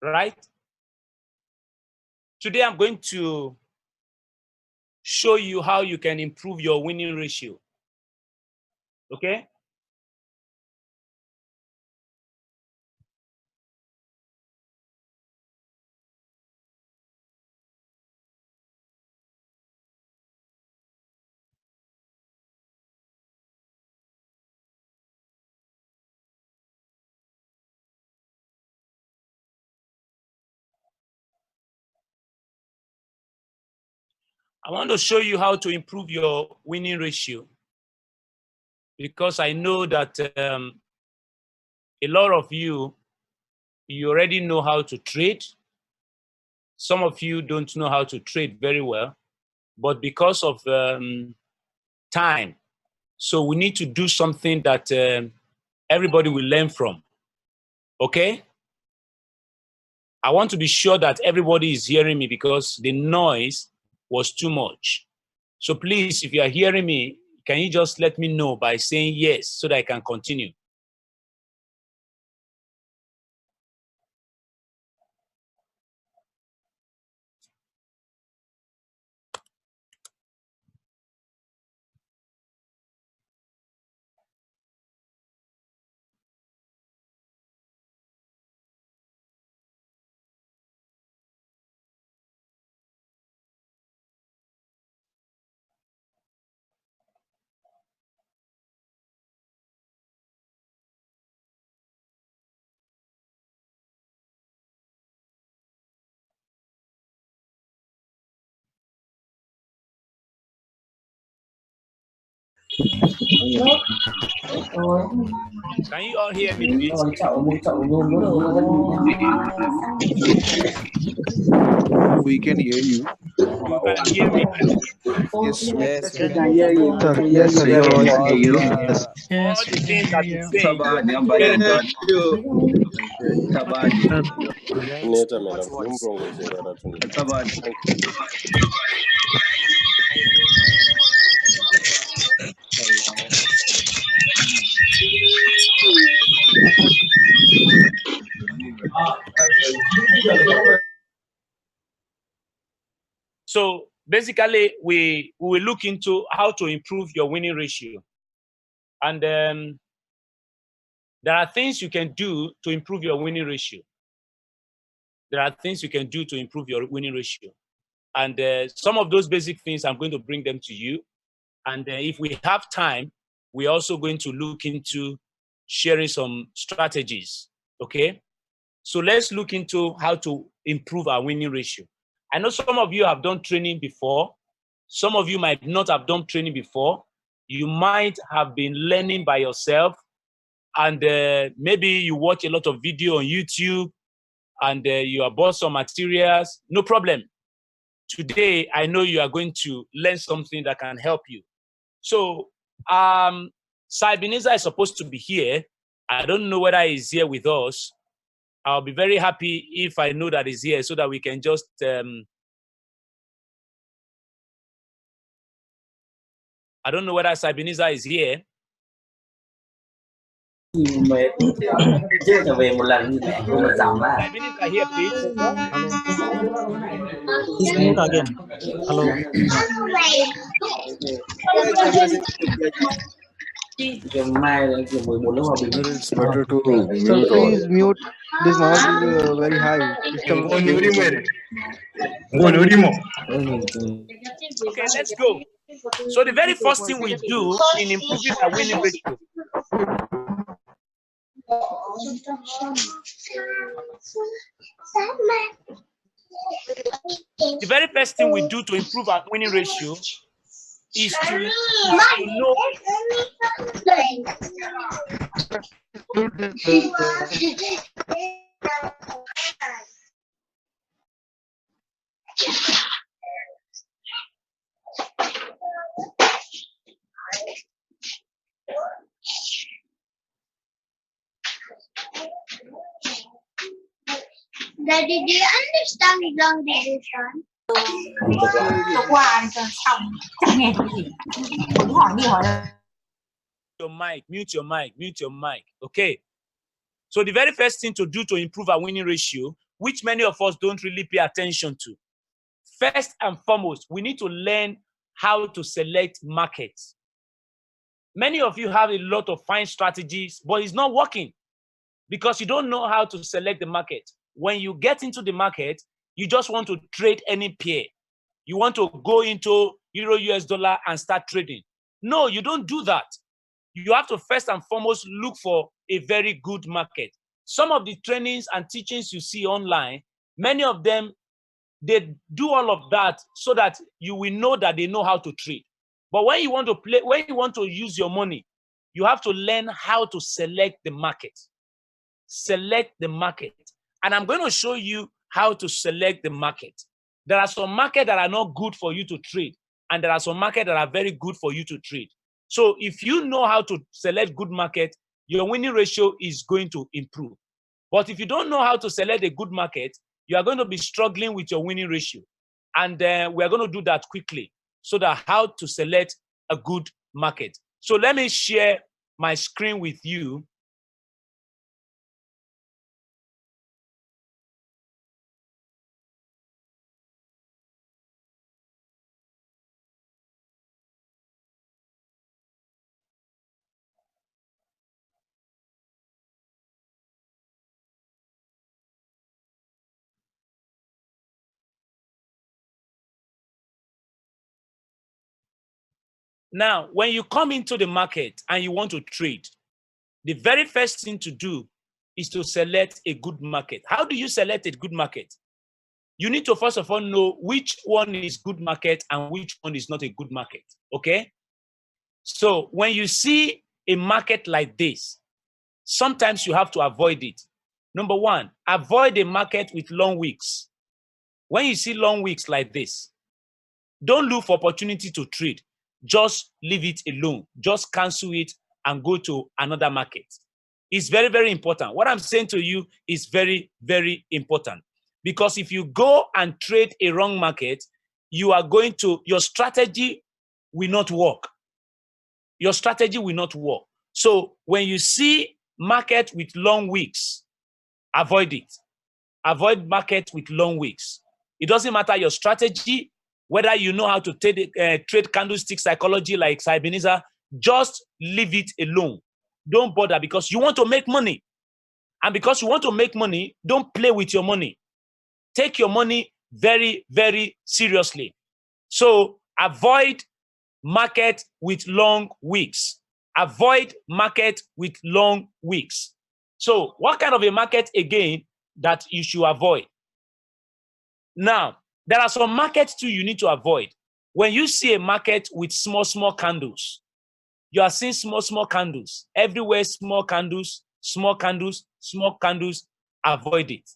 right? Today, I'm going to show you how you can improve your winning ratio. Okay? I want to show you how to improve your winning ratio, because I know that a lot of you already know how to trade. Some of you don't know how to trade very well, but because of time, so we need to do something that everybody will learn from. Okay? I want to be sure that everybody is hearing me because the noise was too much. So please, if you are hearing me, can you just let me know by saying yes so that I can continue? Can you all hear me, please? We can hear you. You can hear me? Yes, Yes, We can hear you. sir. Yes, sir. Your voice is audible. Yes. All the things I've been saying. So basically, we will look into how to improve your winning ratio. And there are things you can do to improve your winning ratio. There are things you can do to improve your winning ratio. And some of those basic things, I'm going to bring them to you. And if we have time, we're also going to look into sharing some strategies, okay? So let's look into how to improve our winning ratio. I know some of you have done training before. Some of you might not have done training before. You might have been learning by yourself, and maybe you watch a lot of video on YouTube, and you have bought some materials. No problem. Today, I know you are going to learn something that can help you. So, Sabiniza is supposed to be here. I don't know whether he's here with us. I'll be very happy if I know that he's here so that we can just I don't know whether Sabiniza is here. Sabiniza here, please. Hello. Please mute again. Hello. It's better to Sir, mute please all. mute. This noise is very high. Disturbance is very much. Okay, let's go. So the very first thing we do in improving our winning ratio. The very first thing we do to improve our winning ratio is to know. Daddy, do you understand long division? Mute your mic. Okay. So the very first thing to do to improve our winning ratio, which many of us don't really pay attention to. First and foremost, we need to learn how to select markets. Many of you have a lot of fine strategies, but it's not working because you don't know how to select the market. When you get into the market, you just want to trade any pair. You want to go into Euro US dollar and start trading. No, you don't do that. You have to first and foremost look for a very good market. Some of the trainings and teachings you see online, many of them, they do all of that so that you will know that they know how to trade. But when you want to play, when you want to use your money, you have to learn how to select the market. Select the market. And I'm going to show you how to select the market. There are some markets that are not good for you to trade, and there are some markets that are very good for you to trade. So if you know how to select good market, your winning ratio is going to improve. But if you don't know how to select a good market, you are going to be struggling with your winning ratio. And we are going to do that quickly so that how to select a good market. So let me share my screen with you. Now, when you come into the market and you want to trade, the very first thing to do is to select a good market. How do you select a good market? You need to first of all know which one is good market and which one is not a good market, okay? So when you see a market like this, sometimes you have to avoid it. Number one, avoid a market with long wicks. When you see long wicks like this, don't look for opportunity to trade. Just leave it alone. Just cancel it and go to another market. It's very, very important. What I'm saying to you is very, very important. Because if you go and trade a wrong market, you are going to, your strategy will not work. Your strategy will not work. So when you see market with long wicks, avoid it. Avoid market with long wicks. It doesn't matter your strategy, whether you know how to trade candlestick psychology like Ebenezer, just leave it alone. Don't bother because you want to make money. And because you want to make money, don't play with your money. Take your money very, very seriously. So avoid market with long wicks. Avoid market with long wicks. So what kind of a market, again, that you should avoid? Now, there are some markets too you need to avoid. When you see a market with small, small candles, you are seeing small, small candles. Everywhere, small candles, small candles, small candles. Avoid it.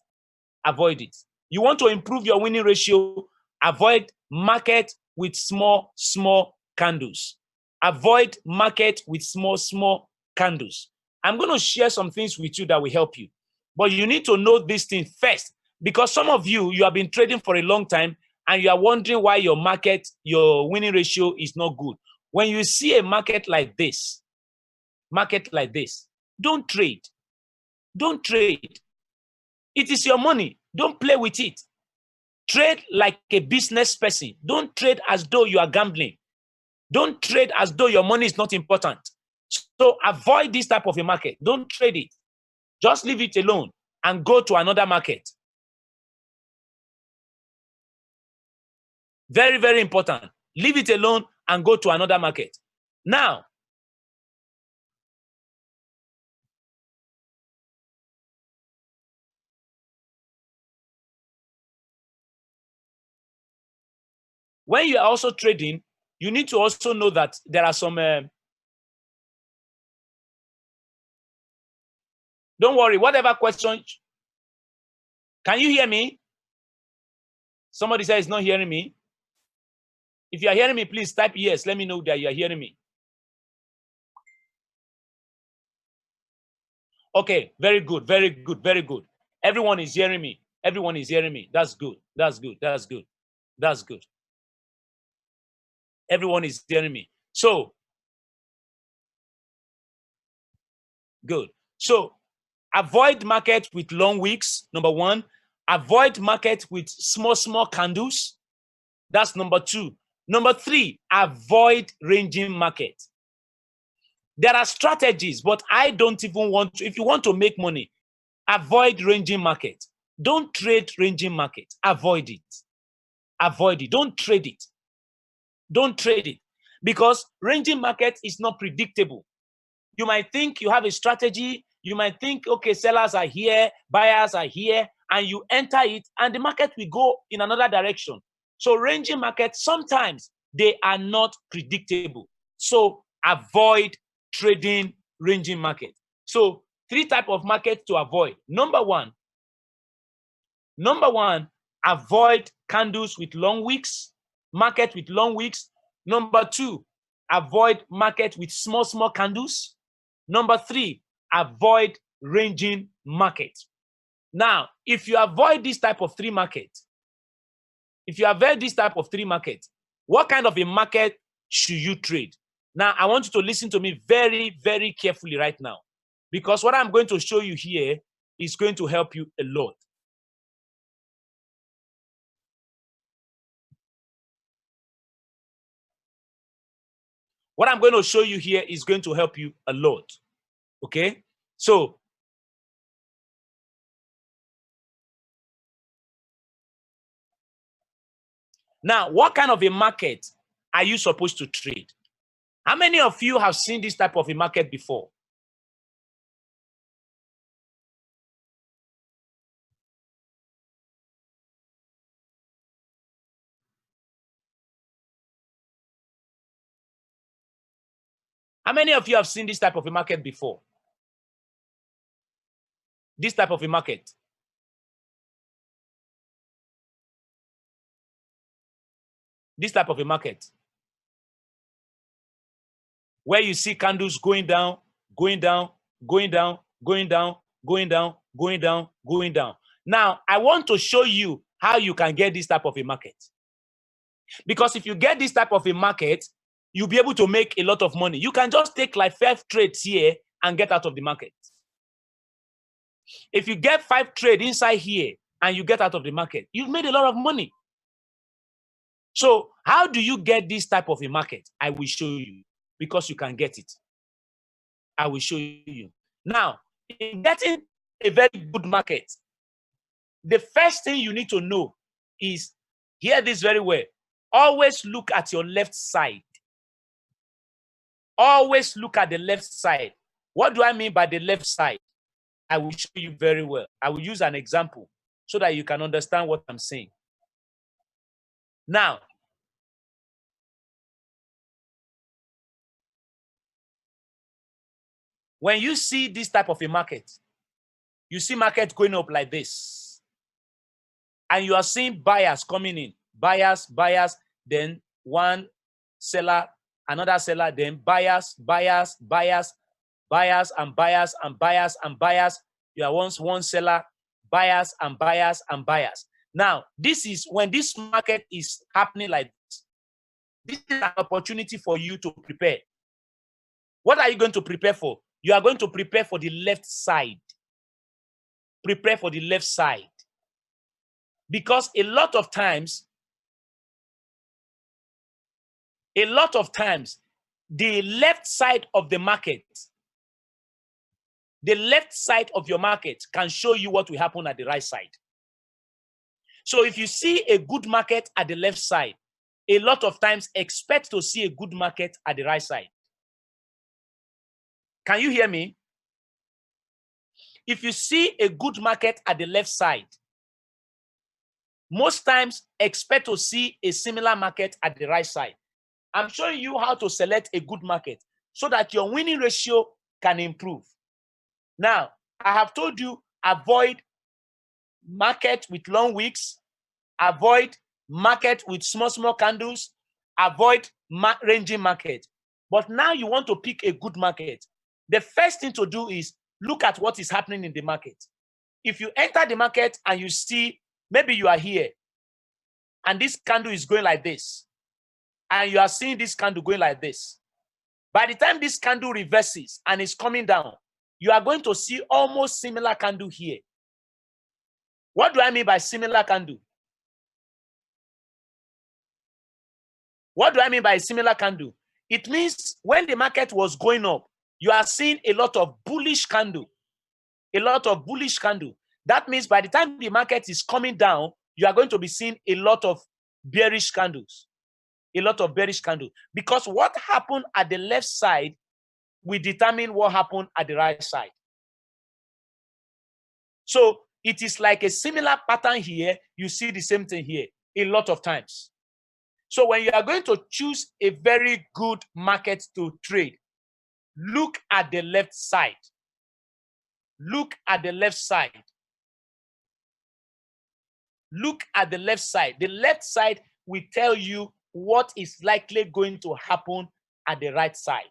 Avoid it. You want to improve your winning ratio, avoid market with small, small candles. Avoid market with small, small candles. I'm going to share some things with you that will help you. But you need to know this thing first, because some of you have been trading for a long time and you are wondering why your market, your winning ratio is not good. When you see a market like this, don't trade. Don't trade. It is your money. Don't play with it. Trade like a business person. Don't trade as though you are gambling. Don't trade as though your money is not important. So avoid this type of a market. Don't trade it. Just leave it alone and go to another market. Very, very important. Leave it alone and go to another market. Now, when you are also trading, you need to also know that there are some, don't worry, whatever question, can you hear me? Somebody says not hearing me. If you are hearing me, please type yes. Let me know that you are hearing me. Okay, very good, very good, very good. Everyone is hearing me. Everyone is hearing me. That's good. That's good. That's good. That's good. Everyone is hearing me. So, good. So, avoid market with long wicks, number one. avoid market with small candles. That's number 2. Number 3, avoid ranging market. There are strategies, but I don't even want to. If you want to make money, avoid ranging market. Don't trade ranging market. Avoid it. Avoid it. Don't trade it. Don't trade it. Because ranging market is not predictable. You might think you have a strategy. You might think, okay, sellers are here, buyers are here, and you enter it, and the market will go in another direction. So ranging markets, sometimes they are not predictable. So avoid trading ranging market. So 3 types of markets to avoid. Number one, avoid candles with long wicks, market with long wicks. Number 2, avoid market with small candles. Number 3, avoid ranging market. Now, if you avoid this type of 3 markets, what kind of a market should you trade? Now, I want you to listen to me very, very carefully right now, because what I'm going to show you here is going to help you a lot. What I'm going to show you here is going to help you a lot. Okay? So, now, what kind of a market are you supposed to trade? How many of you have seen this type of a market before? How many of you have seen this type of a market before? This type of a market. This type of a market. Where you see candles going down, going down, going down, going down, going down, going down, going down. Now, I want to show you how you can get this type of a market. Because if you get this type of a market, you'll be able to make a lot of money. You can just take like 5 trades here and get out of the market. If you get 5 trades inside here and you get out of the market, you've made a lot of money. So how do you get this type of a market? I will show you, because you can get it. I will show you. Now, in getting a very good market, the first thing you need to know is, hear this very well, always look at your left side. Always look at the left side. What do I mean by the left side? I will show you very well. I will use an example so that you can understand what I'm saying. Now, when you see this type of a market, you see market going up like this, and you are seeing buyers coming in, buyers, then one seller, another seller, then buyers, and buyers. You are once one seller, buyers and buyers. Now, this is when this market is happening like this. This is an opportunity for you to prepare. What are you going to prepare for? You are going to prepare for the left side. Prepare for the left side. Because a lot of times, the left side of the market, the left side of your market can show you what will happen at the right side. So if you see a good market at the left side, a lot of times expect to see a good market at the right side. Can you hear me? If you see a good market at the left side, most times expect to see a similar market at the right side. I'm showing you how to select a good market so that your winning ratio can improve. Now, I have told you, avoid market with long wicks, avoid market with small candles, avoid ranging market. But now you want to pick a good market. The first thing to do is look at what is happening in the market. If you enter the market and you see, maybe you are here, and this candle is going like this, and you are seeing this candle going like this. By the time this candle reverses and is coming down, you are going to see almost similar candle here. What do I mean by similar candle? What do I mean by similar candle? It means when the market was going up, you are seeing a lot of bullish candle. A lot of bullish candle. That means by the time the market is coming down, you are going to be seeing a lot of bearish candles. A lot of bearish candles. Because what happened at the left side will determine what happened at the right side. So it is like a similar pattern here. You see the same thing here a lot of times. So when you are going to choose a very good market to trade, look at the left side. Look at the left side. Look at the left side. The left side will tell you what is likely going to happen at the right side.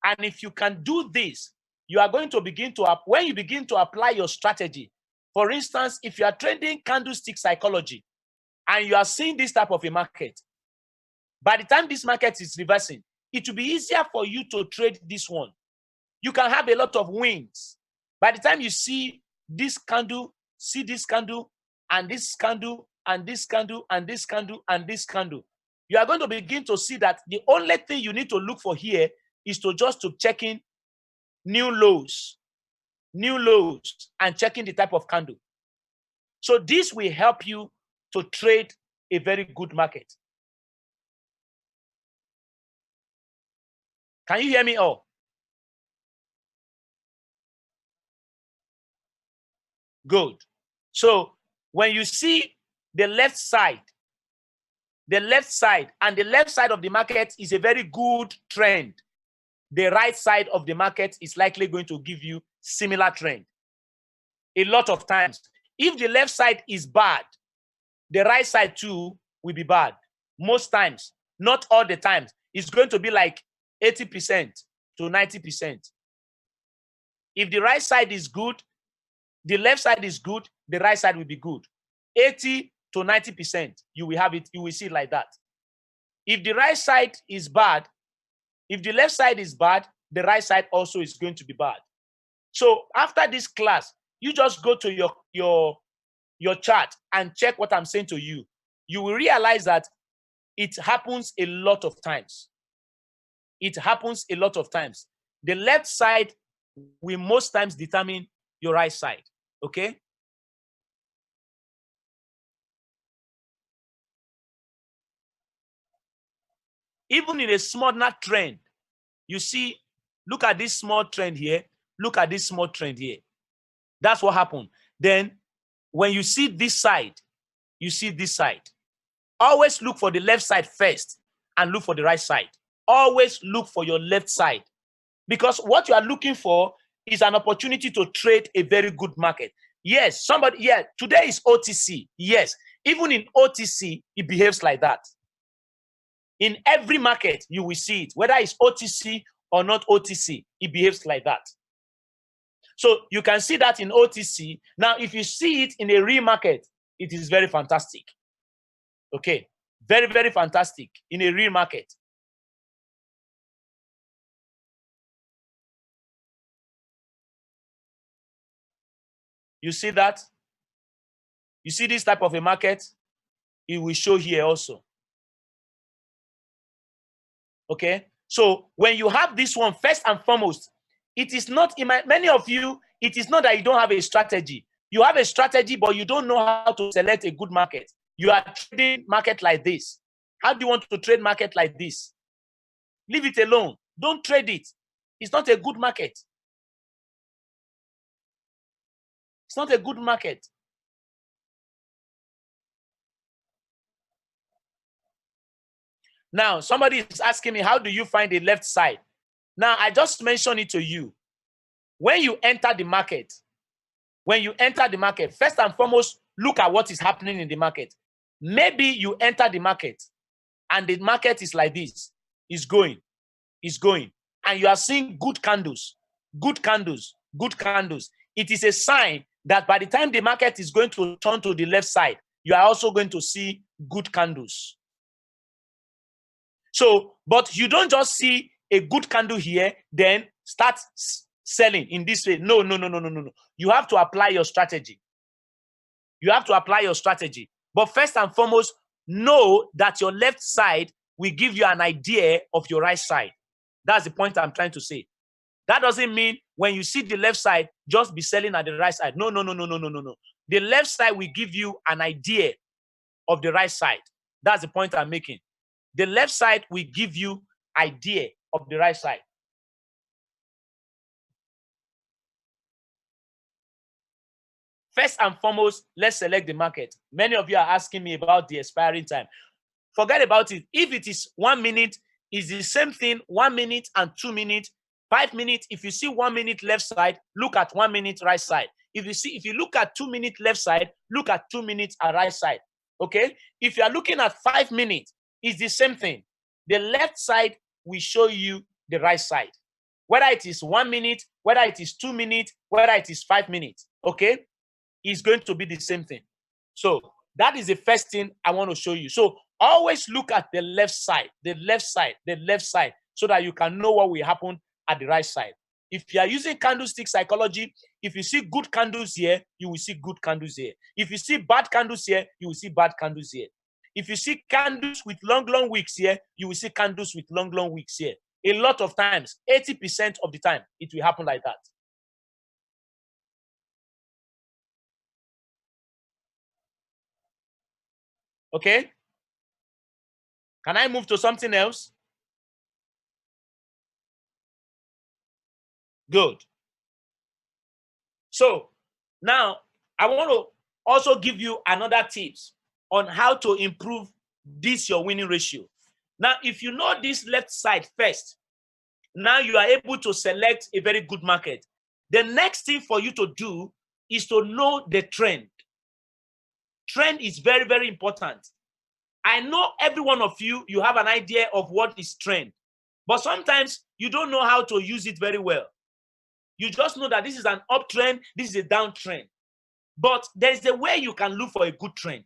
And if you can do this, you are going to begin to, when you begin to apply your strategy, for instance, if you are trading candlestick psychology and you are seeing this type of a market, by the time this market is reversing, it will be easier for you to trade this one. You can have a lot of wins. By the time you see this candle, see this candle, and this candle, and this candle, and this candle, and this candle, you are going to begin to see that the only thing you need to look for here is to just to check in new lows, and checking the type of candle. So this will help you to trade a very good market. Can you hear me all? Good. So when you see the left side, and the left side of the market is a very good trend, the right side of the market is likely going to give you similar trend. A lot of times, if the left side is bad, the right side too will be bad. Most times, not all the times. It's going to be like 80% to 90%. If the right side is good, the left side is good, the right side will be good. 80 to 90%, you will have it, you will see it like that. If the right side is bad, if the left side is bad, the right side also is going to be bad. So after this class, you just go to your chart and check what I'm saying to you. You will realize that it happens a lot of times. It happens a lot of times. The left side will most times determine your right side. Okay? Even in a smaller trend, you see, look at this small trend here. Look at this small trend here. That's what happened. Then when you see this side, you see this side. Always look for the left side first and look for the right side. Always look for your left side, because what you are looking for is an opportunity to trade a very good market. Yes, today is OTC. Yes, even in OTC, it behaves like that. In every market, you will see it. Whether it's OTC or not OTC, it behaves like that. So you can see that in OTC. Now, if you see it in a real market, it is very fantastic. Okay, very, very fantastic in a real market. You see that? You see this type of a market? It will show here also. Okay, so when you have this one, first and foremost, it is not, many of you, it is not that you don't have a strategy. You have a strategy, but you don't know how to select a good market. You are trading market like this. How do you want to trade market like this? Leave it alone. Don't trade it. It's not a good market. It's not a good market. Now, somebody is asking me, how do you find the left side? Now, I just mentioned it to you. When you enter the market, first and foremost, look at what is happening in the market. Maybe you enter the market and the market is like this. It's going. And you are seeing good candles. It is a sign that by the time the market is going to turn to the left side, you are also going to see good candles. So, but you don't just see a good candle here, then start selling in this way. No. You have to apply your strategy. You have to apply your strategy. But first and foremost, know that your left side will give you an idea of your right side. That's the point I'm trying to say. That doesn't mean when you see the left side, just be selling at the right side. No. The left side will give you an idea of the right side. That's the point I'm making. The left side will give you idea of the right side. First and foremost, let's select the market. Many of you are asking me about the expiring time. Forget about it. If it is 1 minute, it's the same thing, 1 minute and 2 minutes, 5 minutes. If you see 1 minute left side, look at 1 minute right side. If you look at 2 minute left side, look at 2 minutes at right side. Okay? If you are looking at 5 minutes, it's the same thing. The left side will show you the right side. Whether it is 1 minute, whether it is 2 minutes, whether it is 5 minutes. Okay? It's going to be the same thing. So that is the first thing I want to show you. So always look at the left side, so that you can know what will happen at the right side. If you are using candlestick psychology, if you see good candles here, you will see good candles here. If you see bad candles here, you will see bad candles here. If you see candles with long wicks here, you will see candles with long wicks here. A lot of times, 80% of the time, it will happen like that. Okay? Can I move to something else? Good. So now I want to also give you another tips on how to improve this your winning ratio. Now, if you know this left side first, now you are able to select a very good market. The next thing for you to do is to know the trend. Trend is very important. I know every one of you have an idea of what is trend, but sometimes you don't know how to use it very well. You just know that this is an uptrend, this is a downtrend. But there's a way you can look for a good trend.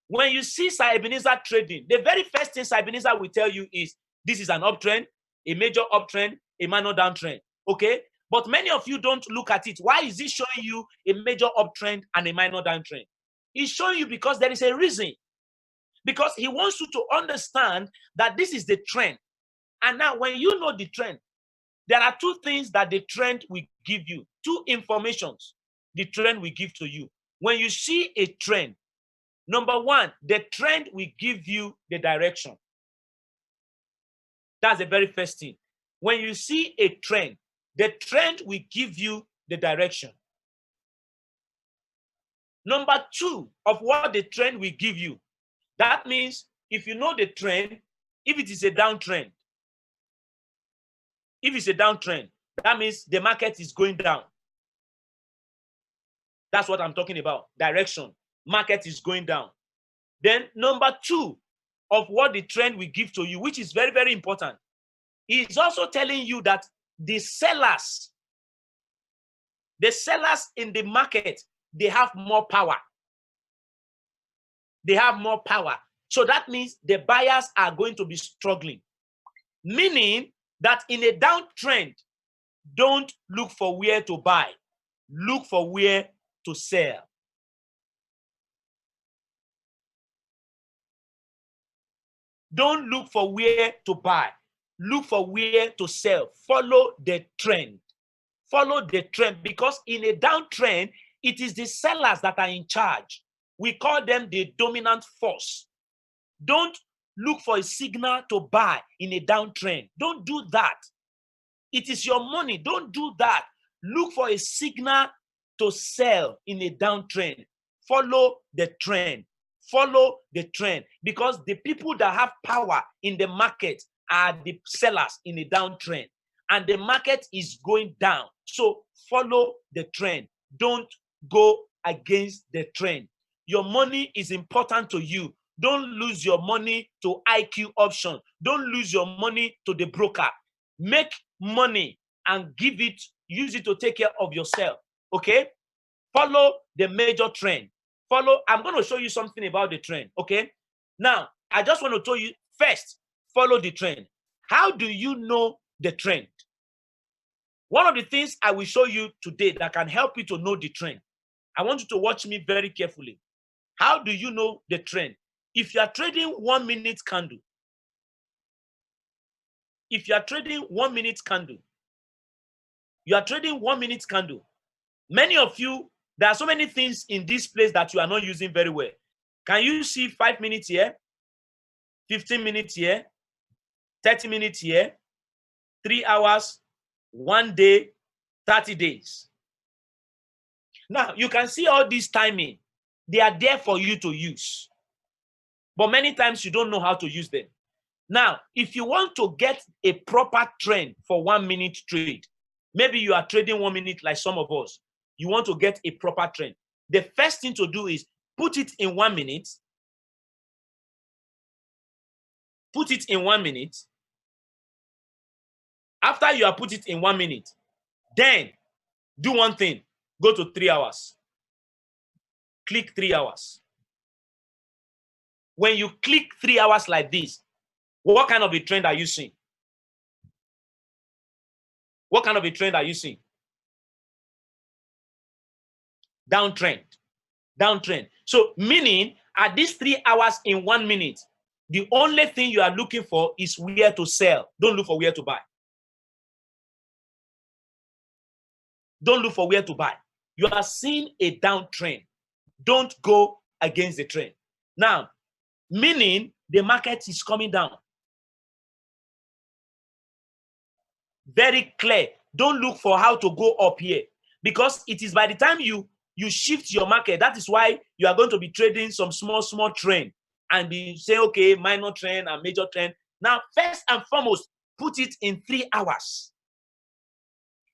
When you see Sir Ebenezer trading, the very first thing Sir Ebenezer will tell you is this is an uptrend, a major uptrend, a minor downtrend. Okay? But many of you don't look at it. Why is he showing you a major uptrend and a minor downtrend? He's showing you because there is a reason. Because he wants you to understand that this is the trend. And now when you know the trend, there are two things that the trend will give you, two informations the trend will give to you. When you see a trend, number one, the trend will give you the direction. That's the very first thing. When you see a trend, the trend will give you the direction. Number two of what the trend will give you, that means if you know the trend, if it is a downtrend, that means the market is going down. That's what I'm talking about. Direction. Market is going down. Then number two of what the trend will give to you, which is very important, is also telling you that the sellers in the market, they have more power. They have more power. So that means the buyers are going to be struggling. Meaning that in a downtrend, don't look for where to buy. Look for where to sell. Don't look for where to buy. Look for where to sell. Follow the trend. Follow the trend, because in a downtrend, it is the sellers that are in charge. We call them the dominant force. Don't look for a signal to buy in a downtrend. Don't do that. It is your money. Don't do that. Look for a signal to sell in a downtrend. Follow the trend. Follow the trend, because the people that have power in the market are the sellers in a downtrend, and the market is going down. So follow the trend. Don't go against the trend. Your money is important to you. Don't lose your money to IQ option. Don't lose your money to the broker. Make money and use it to take care of yourself. Okay? Follow the major trend. I'm going to show you something about the trend. Okay? Now, I just want to tell you first, follow the trend. How do you know the trend? One of the things I will show you today that can help you to know the trend I want you to watch me very carefully. How do you know the trend? If you are trading 1 minute candle, if you are trading 1 minute candle, you are trading 1 minute candle. Many of you, there are so many things in this place that you are not using very well. Can you see 5 minutes here, 15 minutes here, 30 minutes here, 3 hours, 1 day, 30 days? Now, you can see all this timing. They are there for you to use. But many times you don't know how to use them. Now, if you want to get a proper trend for 1 minute trade, maybe you are trading 1 minute like some of us, you want to get a proper trend. The first thing to do is put it in 1 minute. Put it in 1 minute. After you have put it in 1 minute, then do one thing. Go to 3 hours. Click 3 hours. When you click 3 hours like this, what kind of a trend are you seeing? What kind of a trend are you seeing? Downtrend. Downtrend. So meaning at these 3 hours in 1 minute, the only thing you are looking for is where to sell. Don't look for where to buy. Don't look for where to buy. You are seeing a downtrend. Don't go against the trend. Now, meaning the market is coming down. Very clear. Don't look for how to go up here, because it is by the time you shift your market, that is why you are going to be trading some small trend and be saying, okay, minor trend and major trend. Now, first and foremost, put it in 3 hours.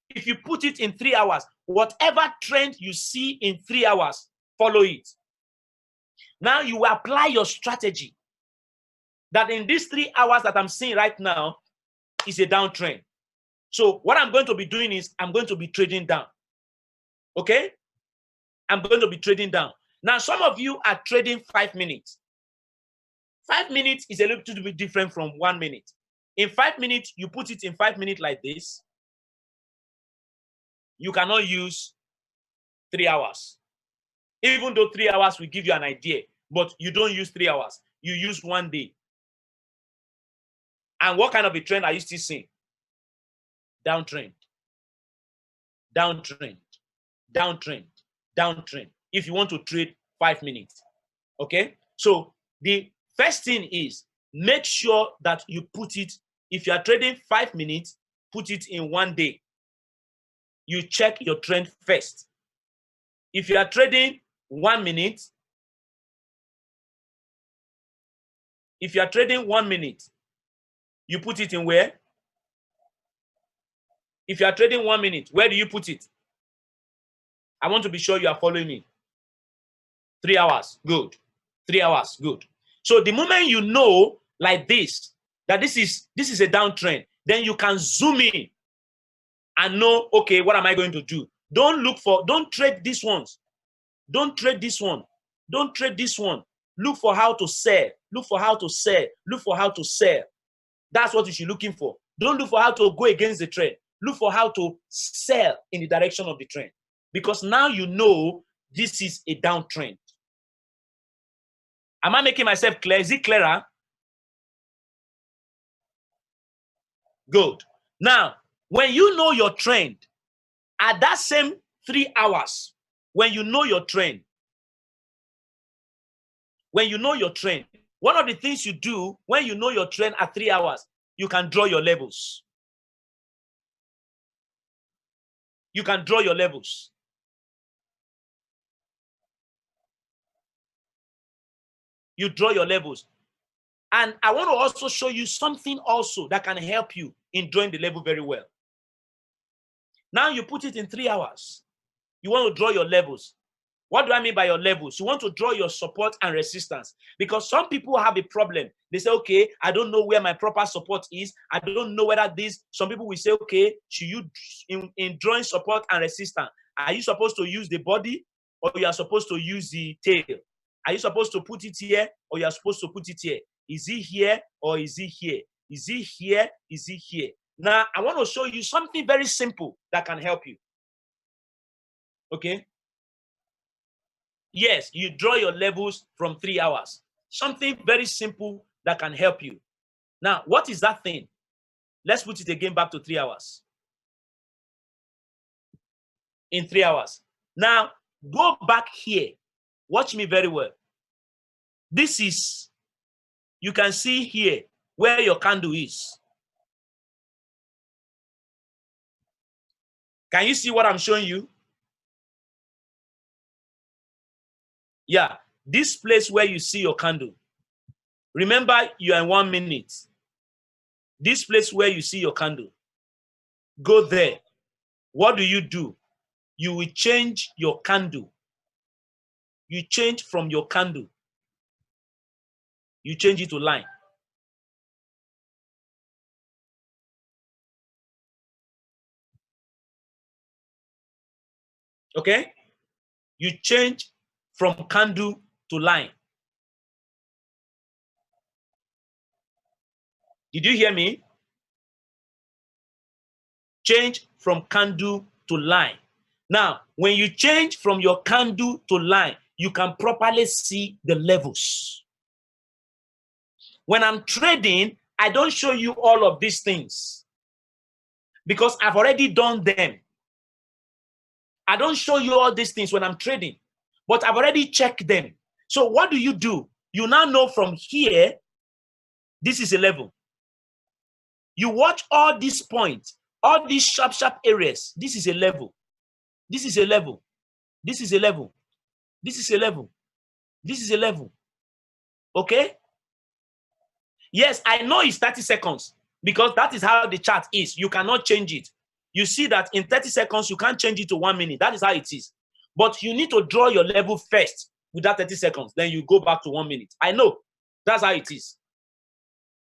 If you put it in 3 hours, whatever trend you see in 3 hours, follow it. Now you apply your strategy that in these 3 hours that I'm seeing right now is a downtrend. So what I'm going to be doing is I'm going to be trading down. Okay? I'm going to be trading down. Now, some of you are trading 5 minutes. 5 minutes is a little bit different from 1 minute. In 5 minutes, you put it in 5 minutes like this. You cannot use 3 hours. Even though 3 hours will give you an idea, but you don't use 3 hours. You use 1 day. And what kind of a trend are you still seeing? Downtrend. Downtrend. Downtrend. Downtrend. If you want to trade 5 minutes. Okay? So the first thing is make sure that you put it, if you are trading 5 minutes, put it in 1 day. You check your trend first. If you are trading 1 minute, if you are trading 1 minute, you put it in where? If you are trading 1 minute, where do you put it? I want to be sure you are following me. 3 hours, good. 3 hours, good. So the moment you know like this, that this is a downtrend, then you can zoom in and know, okay, what am I going to do? Don't trade these ones. Don't trade this one. Don't trade this one. Look for how to sell. Look for how to sell. Look for how to sell. That's what you should be looking for. Don't look for how to go against the trend. Look for how to sell in the direction of the trend. Because now you know this is a downtrend. Am I making myself clear? Is it clearer? Good. Now, when you know your trend, at that same 3 hours, when you know your trend, one of the things you do when you know your trend at 3 hours, you can draw your levels. You can draw your levels. You draw your levels. And I want to also show you something also that can help you in drawing the level very well. Now you put it in 3 hours. You want to draw your levels. What do I mean by your levels? You want to draw your support and resistance, because some people have a problem. They say, okay, I don't know where my proper support is. I don't know whether this, some people will say, okay, should you, in drawing support and resistance, are you supposed to use the body or you are supposed to use the tail? Are you supposed to put it here or you are supposed to put it here? Is it here or is it here? Is it here? Is it here? Now, I want to show you something very simple that can help you. Okay? Yes, you draw your levels from 3 hours. Something very simple that can help you. Now, what is that thing? Let's put it again back to 3 hours. In 3 hours. Now, go back here. Watch me very well. This is, you can see here where your candle is. Can you see what I'm showing you? Yeah, this place where you see your candle. Remember, you are in 1 minute. This place where you see your candle. Go there. What do? You will change your candle. You change from your candle. You change it to line. Okay? You change from candle to line. Did you hear me? Change from candle to line. Now, when you change from your candle to line, you can properly see the levels. When I'm trading, I don't show you all of these things because I've already done them. I don't show you all these things when I'm trading, but I've already checked them. So what do? You now know from here, this is a level. You watch all these points, all these sharp areas. This is a level. This is a level. This is a level. This is a level. This is a level. Okay? Yes, I know it's 30 seconds because that is how the chart is. You cannot change it. You see that in 30 seconds, you can't change it to 1 minute. That is how it is. But you need to draw your level first with that 30 seconds. Then you go back to 1 minute. I know. That's how it is.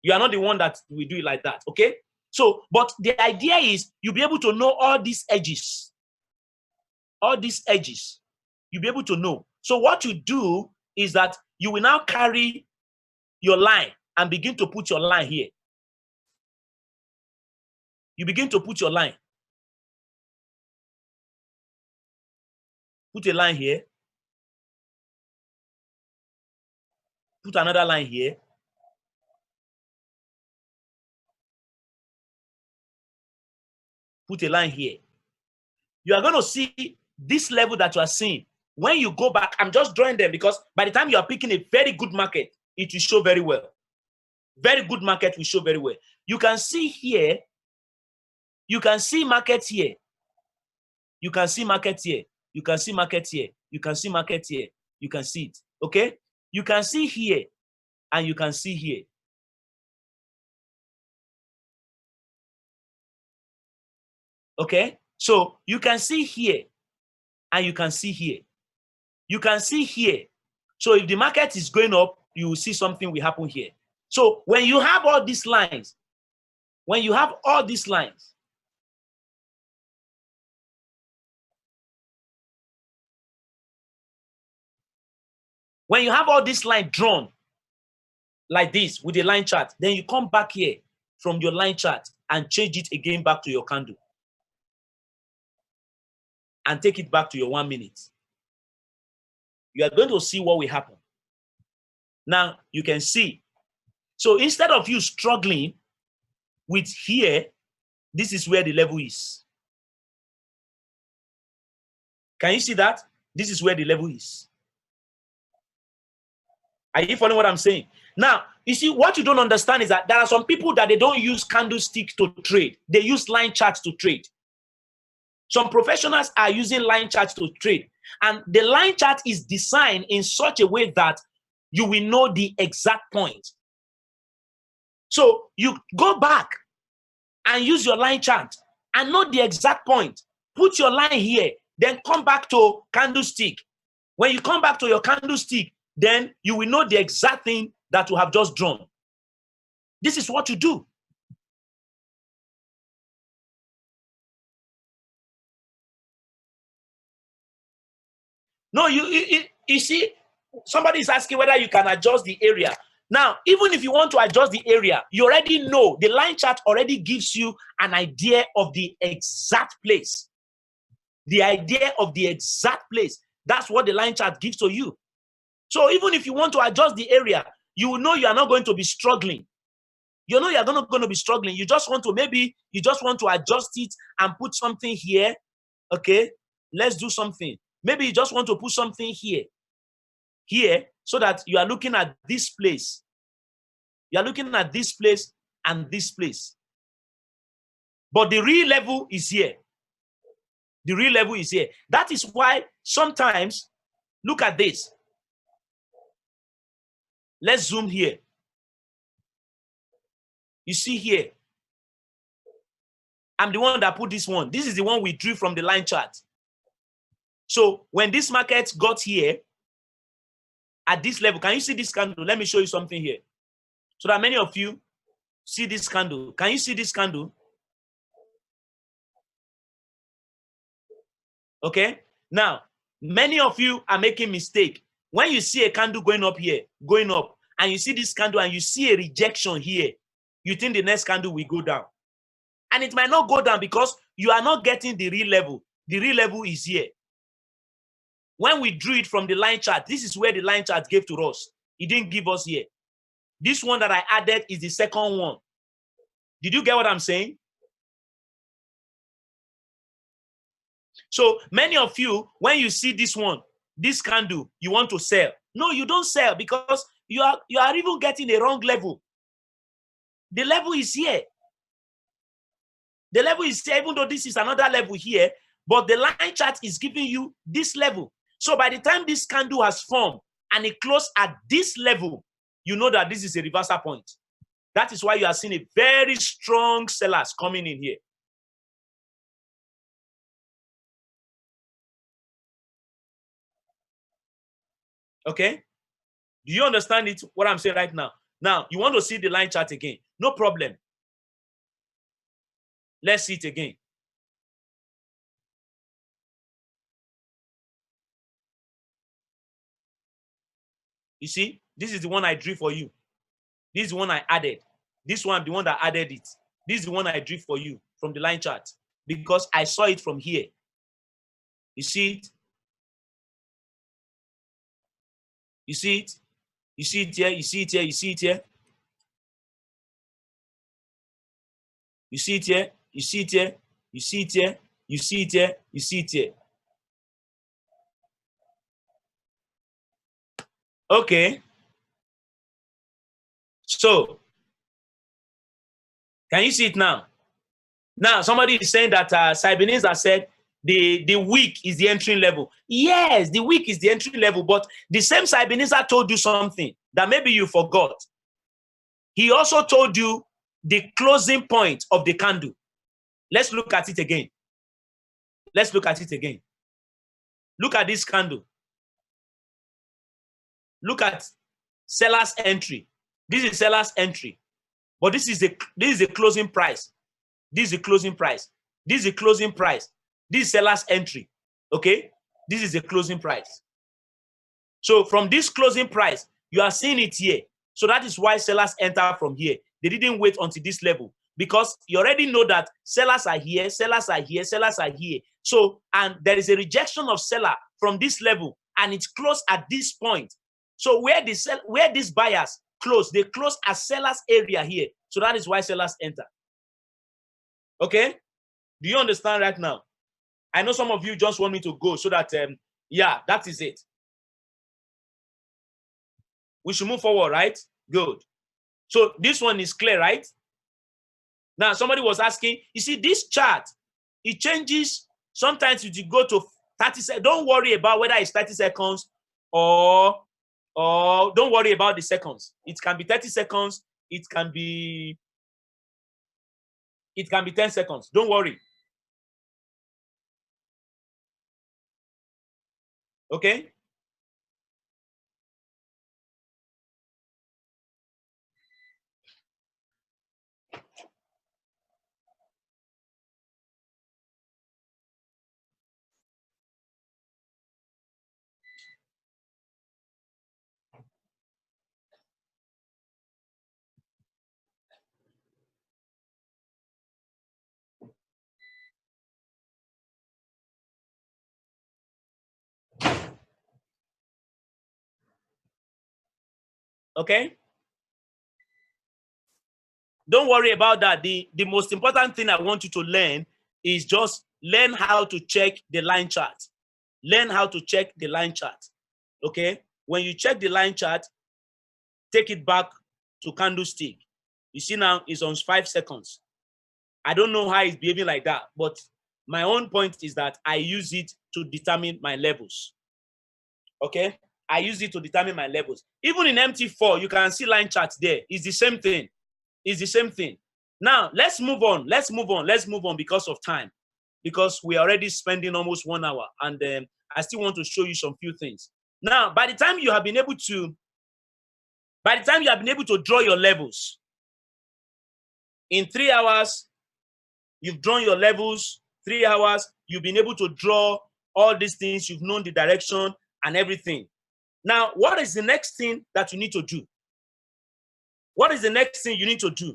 You are not the one that will do it like that. Okay? So, but the idea is you'll be able to know all these edges. All these edges. You'll be able to know. So what you do is that you will now carry your line and begin to put your line here. You begin to put your line. Put a line here. Put another line here. Put a line here. You are going to see this level that you are seeing. When you go back, I'm just drawing them because by the time you are picking a very good market, it will show very well. Very good market will show very well. You can see here. You can see market here. You can see market here. You can see market here. You can see market here. You can see it. Okay? You can see here and you can see here. Okay? So you can see here and you can see here. You can see here. So if the market is going up, you will see something will happen here. So when you have all these lines, when you have all these lines, when you have all this line drawn like this with a line chart, then you come back here from your line chart and change it again back to your candle and take it back to your 1 minute. You are going to see what will happen. Now you can see. So instead of you struggling with here, this is where the level is. Can you see that? This is where the level is. Are you following what I'm saying? Now, you see, what you don't understand is that there are some people that they don't use candlestick to trade. They use line charts to trade. Some professionals are using line charts to trade. And the line chart is designed in such a way that you will know the exact point. So you go back and use your line chart and know the exact point. Put your line here, then come back to candlestick. When you come back to your candlestick, then you will know the exact thing that you have just drawn. This is what you do. No, you see, somebody is asking whether you can adjust the area. Now, even if you want to adjust the area, you already know the line chart already gives you an idea of the exact place. The idea of the exact place. That's what the line chart gives to you. So even if you want to adjust the area, you will know you are not going to be struggling. You know you're not going to be struggling. You just want to, maybe you just want to adjust it and put something here. Okay, let's do something. Maybe you just want to put something here, so that you are looking at this place. You are looking at this place and this place. But the real level is here. The real level is here. That is why sometimes, look at this. Let's zoom here. You see here, I'm the one that put this one. This is the one we drew from the line chart. So when this market got here, at this level, can you see this candle? Let me show you something here. So that many of you see this candle. Can you see this candle? Okay. Now, many of you are making mistake. When you see a candle going up here, going up, and you see this candle and you see a rejection here, you think the next candle will go down. And it might not go down because you are not getting the real level. The real level is here. When we drew it from the line chart, this is where the line chart gave to us. It didn't give us here. This one that I added is the second one. Did you get what I'm saying? So many of you, when you see this one, this candle, you want to sell. No, you don't sell because you are even getting a wrong level. The level is here. The level is here, even though this is another level here, but the line chart is giving you this level. So by the time this candle has formed and it closed at this level, you know that this is a reversal point. That is why you are seeing a very strong sellers coming in here. Okay? Do you understand it? What I'm saying right now? Now, you want to see the line chart again. No problem. Let's see it again. You see, this is the one I drew for you. This is the one I added. This one, the one that added it. This is the one I drew for you from the line chart because I saw it from here. You see it? You see it? You see it here? You see it here? You see it here? You see it here? You see it here? You see it here? You see it here? You see it here? Okay. So, can you see it now? Now, somebody is saying that Siboney's said the week is the entry level. Yes, the week is the entry level, but the same Siboney's told you something that maybe you forgot. He also told you the closing point of the candle. Let's look at it again. Let's look at it again. Look at this candle. Look at seller's entry. This is seller's entry, but this is the closing price. This is the closing price. This is the closing price. This is seller's entry. Okay, this is the closing price. So from this closing price, you are seeing it here. So that is why sellers enter from here. They didn't wait until this level because you already know that sellers are here, sellers are here, sellers are here. So, and there is a rejection of seller from this level and it's closed at this point. So where these buyers close, they close at sellers area here. So that is why sellers enter. Okay? Do you understand right now? I know some of you just want me to go so that, yeah, that is it. We should move forward, right? Good. So this one is clear, right? Now, somebody was asking, you see, this chart, it changes. Sometimes if you go to 30 seconds, don't worry about whether it's 30 seconds or don't worry about the seconds. It can be 30 seconds. It can be 10 seconds. Don't worry. Okay? Okay? Don't worry about that. The most important thing I want you to learn is just learn how to check the line chart. Learn how to check the line chart. Okay? When you check the line chart, take it back to candlestick. You see now it's on 5 seconds. I don't know how it's behaving like that, but my own point is that I use it to determine my levels. Okay? I use it to determine my levels. Even in MT4, you can see line charts there. It's the same thing. It's the same thing. Now, let's move on. Let's move on because of time. Because we're already spending almost 1 hour. And I still want to show you some few things. Now, by the time you have been able to draw your levels, in 3 hours, you've drawn your levels. 3 hours, you've been able to draw all these things. You've known the direction and everything. Now, what is the next thing that you need to do? What is the next thing you need to do?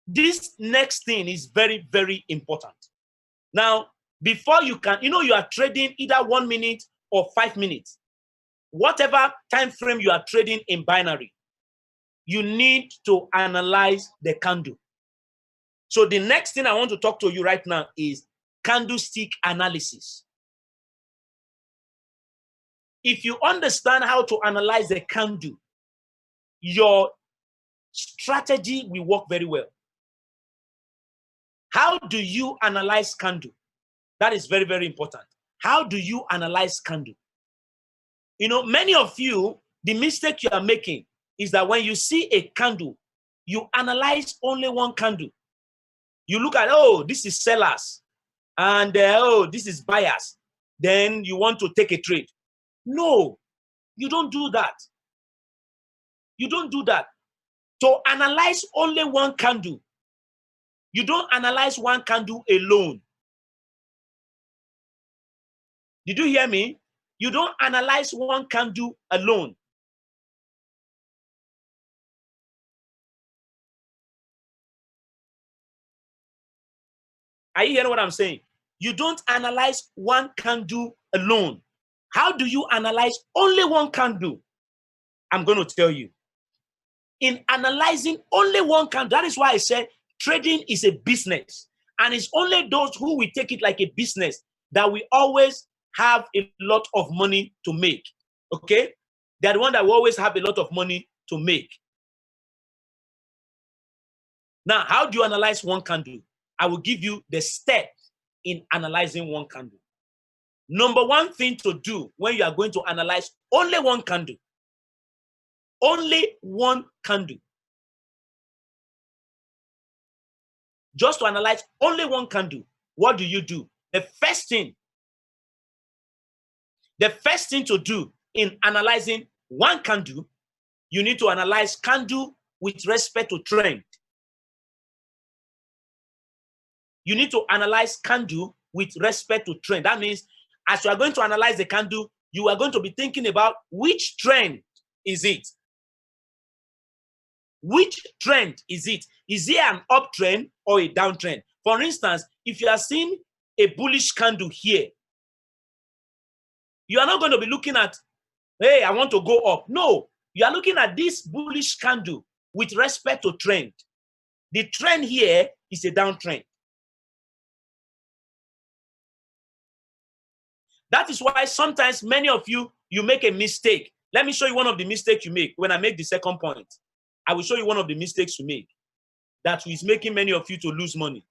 This next thing is very, very important. Now, before you can, you are trading either 1 minute or 5 minutes. Whatever time frame you are trading in binary, you need to analyze the candle. So the next thing I want to talk to you right now is candlestick analysis. If you understand how to analyze the candle, your strategy will work very well. How do you analyze candle? That is very, very important. How do you analyze candle? Many of you, the mistake you are making is that when you see a candle, you analyze only one candle. You look at, oh, this is sellers, and oh, this is buyers. Then you want to take a trade. No, you don't do that. You don't do that. To analyze only one candle, you don't analyze one candle alone. Did you hear me? You don't analyze one candle alone. Are you hearing what I'm saying? You don't analyze one candle alone. How do you analyze only one candle? I'm going to tell you. In analyzing only one candle, that is why I said trading is a business. And it's only those who will take it like a business that we always have a lot of money to make. Okay? They're the one that will always have a lot of money to make. Now, how do you analyze one candle? I will give you the steps in analyzing one candle. Number one thing to do when you are going to analyze only one candle, just to analyze only one candle, what do you do? The first thing to do in analyzing one candle, you need to analyze candle with respect to trend. You need to analyze candle with respect to trend. That means as you are going to analyze the candle, you are going to be thinking about which trend is it? Which trend is it? Is it an uptrend or a downtrend? For instance, if you are seeing a bullish candle here, you are not going to be looking at, hey, I want to go up. No, you are looking at this bullish candle with respect to trend. The trend here is a downtrend. That is why sometimes many of you make a mistake. Let me show you one of the mistakes you make when I make the second point. I will show you one of the mistakes you make that is making many of you to lose money.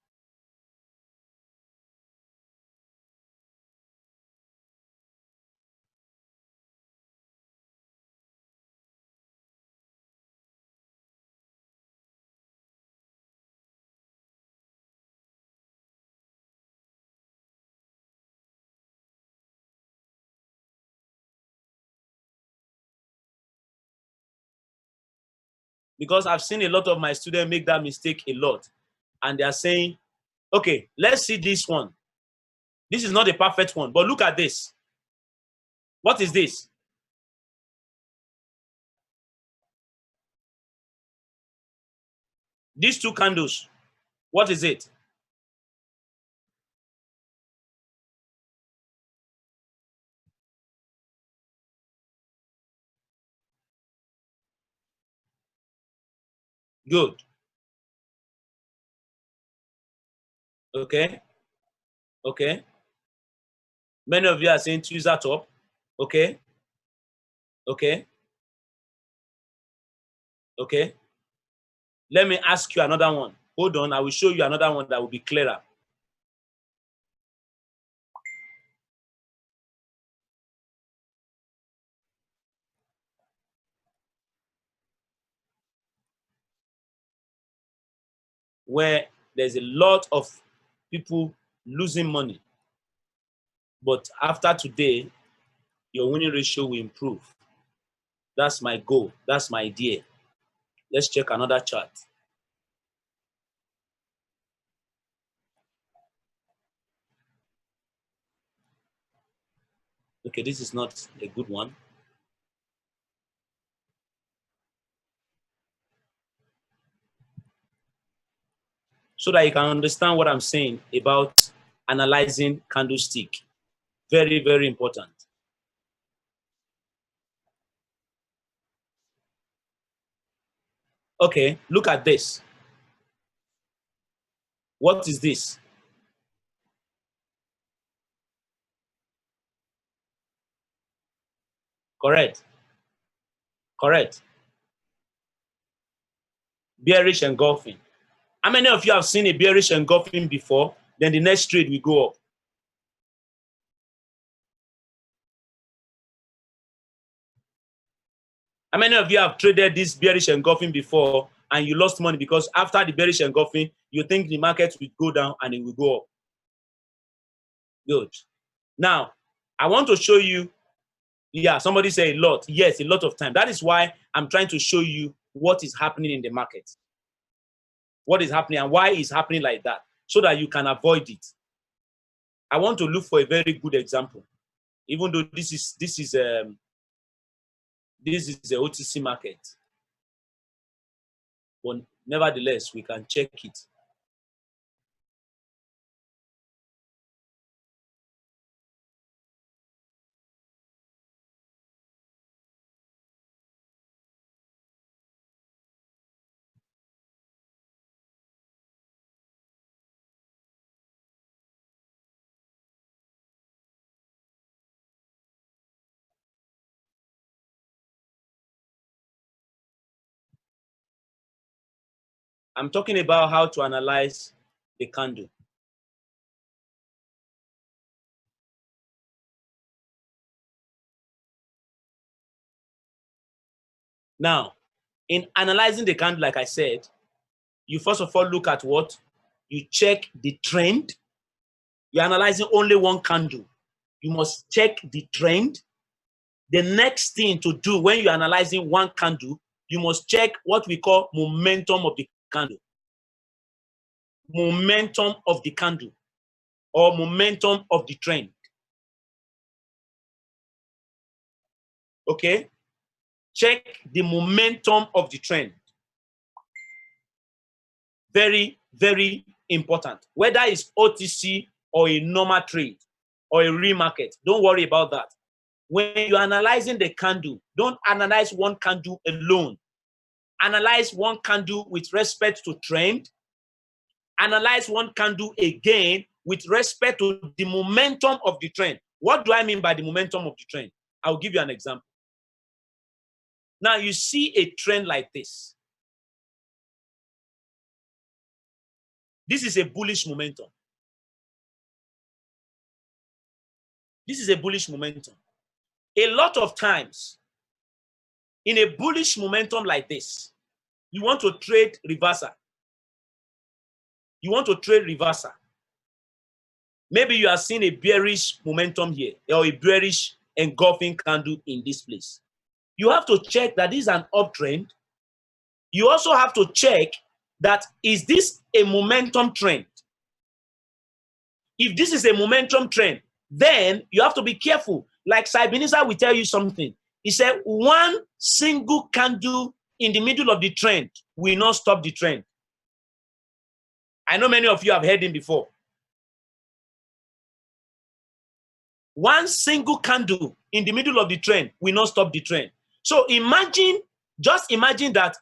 Because I've seen a lot of my students make that mistake a lot. And they are saying, okay, let's see this one. This is not a perfect one, but look at this. What is this? These two candles, what is it? Good. Okay. Okay. Many of you are saying twos are top. Okay. Okay. Okay. Let me ask you another one. Hold on. I will show you another one that will be clearer. Where there's a lot of people losing money. But after today, your winning ratio will improve. That's my goal. That's my idea. Let's check another chart. Okay, this is not a good one. So that you can understand what I'm saying about analyzing candlestick. Very, very important. Okay, look at this. What is this? Correct. Correct. Bearish engulfing. How many of you have seen a bearish engulfing before? Then the next trade will go up. How many of you have traded this bearish engulfing before and you lost money because after the bearish engulfing, you think the market will go down and it will go up? Good. Now, I want to show you, yeah, somebody say a lot. Yes, a lot of time. That is why I'm trying to show you what is happening in the market. What is happening and why it's happening like that so that you can avoid it. I want to look for a very good example. Even though this is a OTC market. But nevertheless, we can check it. I'm talking about how to analyze the candle. Now, in analyzing the candle, like I said, you first of all look at what? You check the trend. You're analyzing only one candle. You must check the trend. The next thing to do when you're analyzing one candle, you must check what we call momentum of the candle. Momentum of the candle or momentum of the trend. Okay? Check the momentum of the trend. Very, very important. Whether it's OTC or a normal trade or a real market, don't worry about that. When you're analyzing the candle, don't analyze one candle alone. Analyze one candle with respect to trend. Analyze one candle again with respect to the momentum of the trend. What do I mean by the momentum of the trend? I'll give you an example. Now you see a trend like this. This is a bullish momentum. This is a bullish momentum. A lot of times, in a bullish momentum like this, you want to trade reversal. You want to trade reversal. Maybe you are seeing a bearish momentum here or a bearish engulfing candle in this place. You have to check that this is an uptrend. You also have to check that is this a momentum trend? If this is a momentum trend, then you have to be careful. Like Sibiniza will tell you something. He said one single candle in the middle of the trend will not stop the trend. I know many of you have heard him before. One single candle in the middle of the trend will not stop the trend. So imagine, just imagine that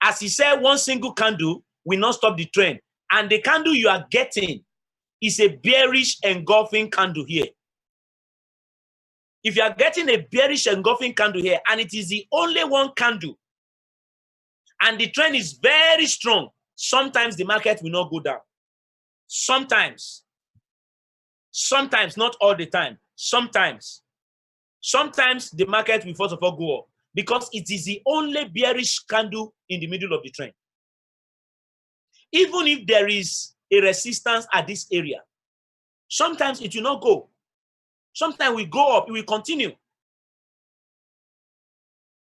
As he said, one single candle will not stop the trend. And the candle you are getting is a bearish engulfing candle here. If you are getting a bearish engulfing candle here, and it is the only one candle, and the trend is very strong, sometimes the market will not go down. Sometimes, not all the time. Sometimes the market will first of all go up because it is the only bearish candle in the middle of the trend. Even if there is a resistance at this area, sometimes it will not go. Sometimes we go up, it will continue.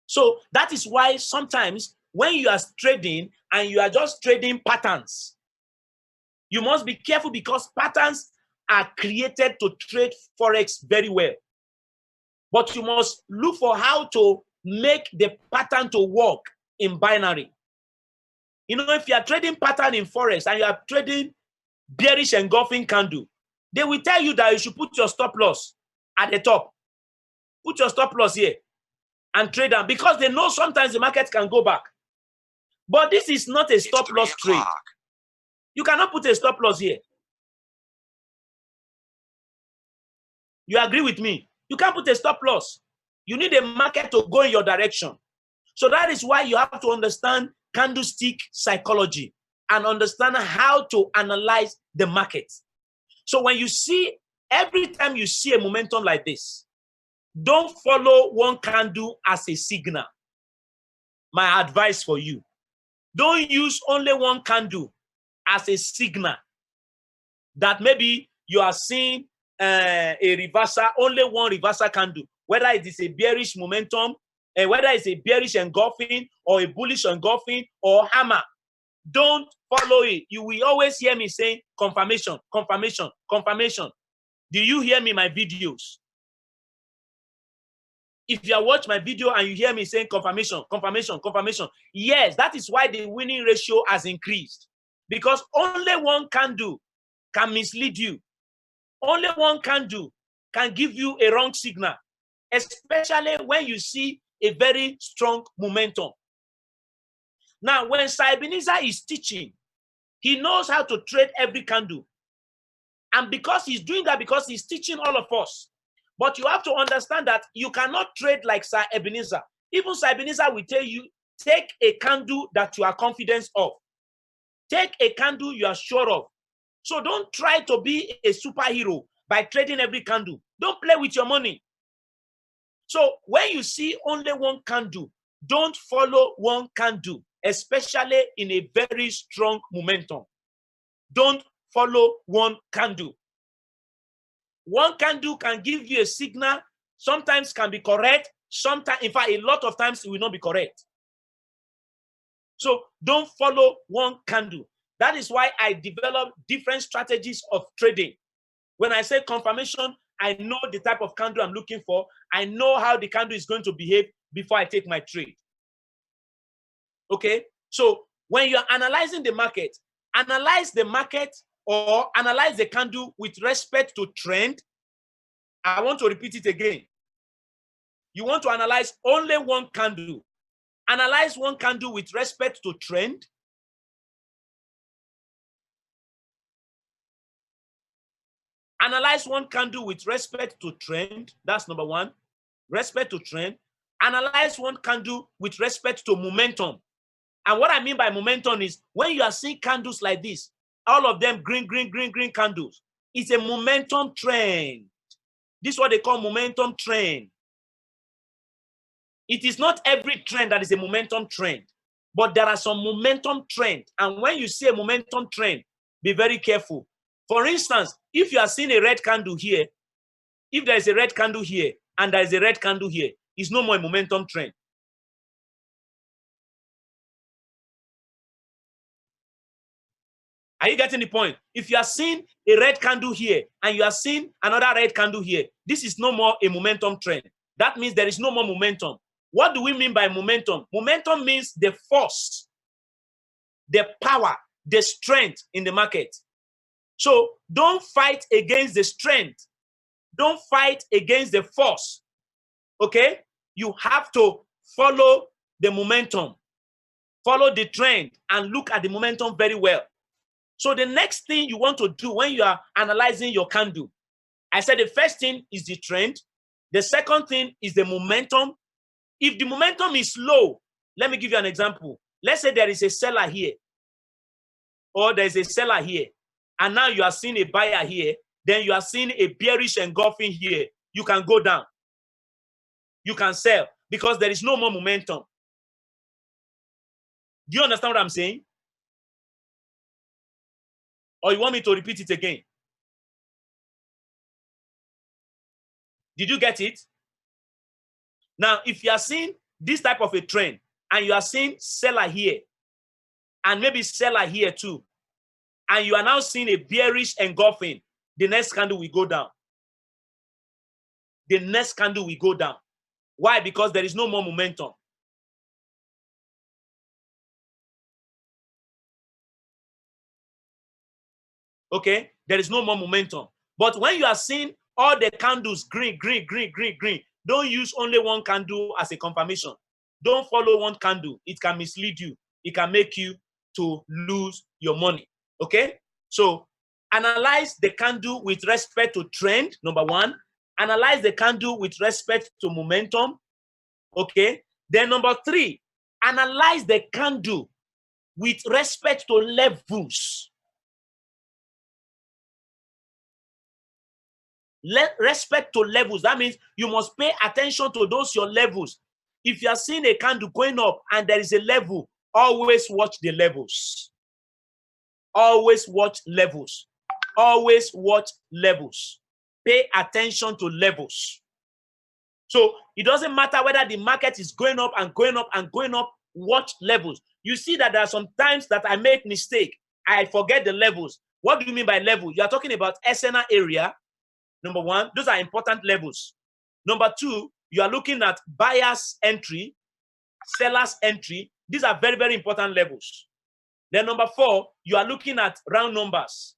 So that is why sometimes when you are trading and you are just trading patterns, you must be careful because patterns are created to trade Forex very well. But you must look for how to make the pattern to work in binary. You know, if you are trading pattern in Forex and you are trading bearish engulfing candle, they will tell you that you should put your stop loss at the top. Put your stop loss here and trade them because they know sometimes the market can go back. But this is not a stop loss trade. You cannot put a stop loss here. You agree with me? You can't put a stop loss. You need a market to go in your direction. So that is why you have to understand candlestick psychology and understand how to analyze the market. So when you see, every time you see a momentum like this, don't follow one candle as a signal. My advice for you, don't use only one candle as a signal that maybe you are seeing a reversal, only one reversal candle, whether it is a bearish momentum, whether it's a bearish engulfing or a bullish engulfing or hammer. Don't follow it. You will always hear me saying confirmation, confirmation, confirmation. Do you hear me in my videos? If you watch my video and you hear me saying confirmation, confirmation, confirmation, yes, that is why the winning ratio has increased. Because only one candle can mislead you. Only one candle can give you a wrong signal, especially when you see a very strong momentum. Now, when Ebenezer is teaching, he knows how to trade every candle. And because he's doing that, because he's teaching all of us. But you have to understand that you cannot trade like Sir Ebenezer. Even Sir Ebenezer will tell you, take a candle that you are confident of. Take a candle you are sure of. So don't try to be a superhero by trading every candle. Don't play with your money. So when you see only one candle, don't follow one candle, especially in a very strong momentum. Don't follow one candle. One candle can give you a signal, sometimes can be correct, sometimes, in fact, a lot of times it will not be correct. So don't follow one candle. That is why I develop different strategies of trading. When I say confirmation, I know the type of candle I'm looking for. I know how the candle is going to behave before I take my trade. Okay? So when you're analyzing the market or analyze the candle with respect to trend. I want to repeat it again. You want to analyze only one candle. Analyze one candle with respect to trend. Analyze one candle with respect to trend. That's number one. Respect to trend. Analyze one candle with respect to momentum. And what I mean by momentum is when you are seeing candles like this, all of them green, green, green, green candles, it's a momentum trend. This is what they call momentum trend. It is not every trend that is a momentum trend, but there are some momentum trend. And when you see a momentum trend, be very careful. For instance, if you are seeing a red candle here, if there is a red candle here and there is a red candle here, it's no more a momentum trend. Are you getting the point? If you are seeing a red candle here and you are seeing another red candle here, this is no more a momentum trend. That means there is no more momentum. What do we mean by momentum? Momentum means the force, the power, the strength in the market. So don't fight against the strength. Don't fight against the force. Okay? You have to follow the momentum. Follow the trend and look at the momentum very well. So the next thing you want to do when you are analyzing your candle, I said the first thing is the trend. The second thing is the momentum. If the momentum is low, let me give you an example. Let's say there is a seller here, or there's a seller here, and now you are seeing a buyer here, then you are seeing a bearish engulfing here. You can go down. You can sell because there is no more momentum. Do you understand what I'm saying? Or you want me to repeat it again? Did you get it? Now, if you are seeing this type of a trend and you are seeing seller here and maybe seller here too, and you are now seeing a bearish engulfing, the next candle will go down. The next candle will go down. Why? Because there is no more momentum. Okay? There is no more momentum. But when you are seeing all the candles green, green, green, green, green, don't use only one candle as a confirmation. Don't follow one candle. It can mislead you. It can make you to lose your money. Okay? So analyze the candle with respect to trend, number one. Analyze the candle with respect to momentum. Okay? Then number three, analyze the candle with respect to levels. Respect to levels. That means you must pay attention to those your levels. If you are seeing a candle going up and there is a level, always watch the levels. Always watch levels. Always watch levels. Pay attention to levels. So it doesn't matter whether the market is going up and going up and going up, watch levels. You see that there are some times that I make mistake. I forget the levels. What do you mean by level? You are talking about SNR area. Number one, those are important levels. Number two, you are looking at buyer's entry, seller's entry. These are very, very important levels. Then number four, you are looking at round numbers.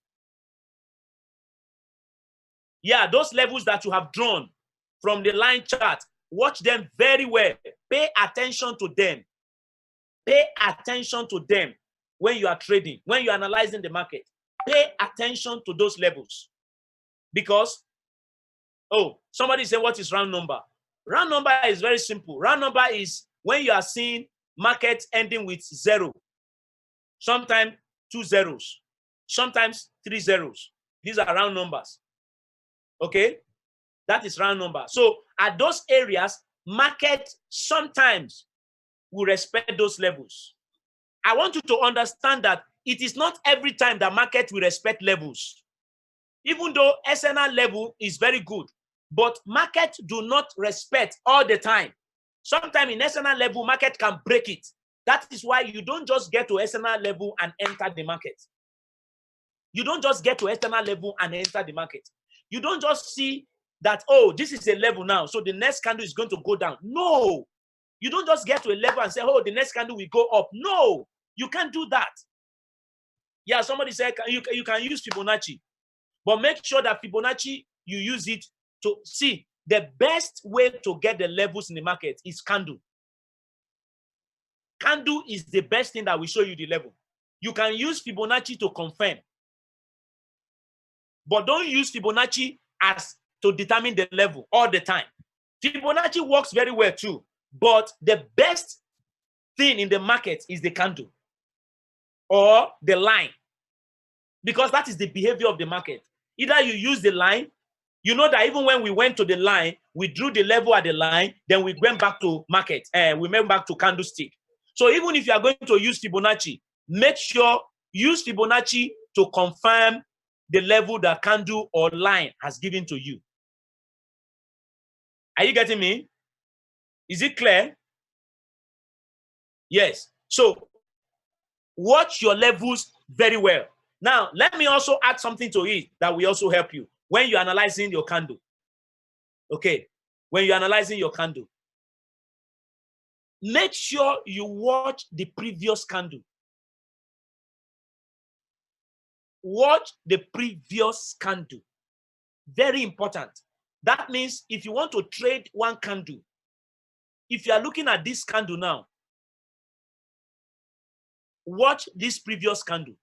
Yeah, those levels that you have drawn from the line chart, watch them very well. Pay attention to them. Pay attention to them when you are trading, when you are analyzing the market. Pay attention to those levels. Because oh, somebody say, what is round number? Round number is very simple. Round number is when you are seeing market ending with 0. Sometimes 2 zeros. Sometimes 3 zeros. These are round numbers. Okay? That is round number. So at those areas, market sometimes will respect those levels. I want you to understand that it is not every time that market will respect levels. Even though SNR level is very good, but market do not respect all the time. Sometimes in SNR level, market can break it. That is why you don't just get to SNR level and enter the market. You don't just get to SNR level and enter the market. You don't just see that, oh, this is a level now, so the next candle is going to go down. No. You don't just get to a level and say, oh, the next candle will go up. No. You can't do that. Yeah, somebody said you can use Fibonacci. But make sure that Fibonacci, you use it to see the best way to get the levels in the market is candle. Candle is the best thing that will show you the level. You can use Fibonacci to confirm. But don't use Fibonacci as to determine the level all the time. Fibonacci works very well too. But the best thing in the market is the candle or the line. Because that is the behavior of the market. Either you use the line, you know that even when we went to the line, we drew the level at the line, then we went back to market, and we went back to candlestick. So even if you are going to use Fibonacci, make sure use Fibonacci to confirm the level that candle or line has given to you. Are you getting me? Is it clear? Yes. So watch your levels very well. Now, let me also add something to it that will also help you when you're analyzing your candle. Okay, when you're analyzing your candle, make sure you watch the previous candle. Watch the previous candle. Very important. That means if you want to trade one candle, if you are looking at this candle now, watch this previous candle.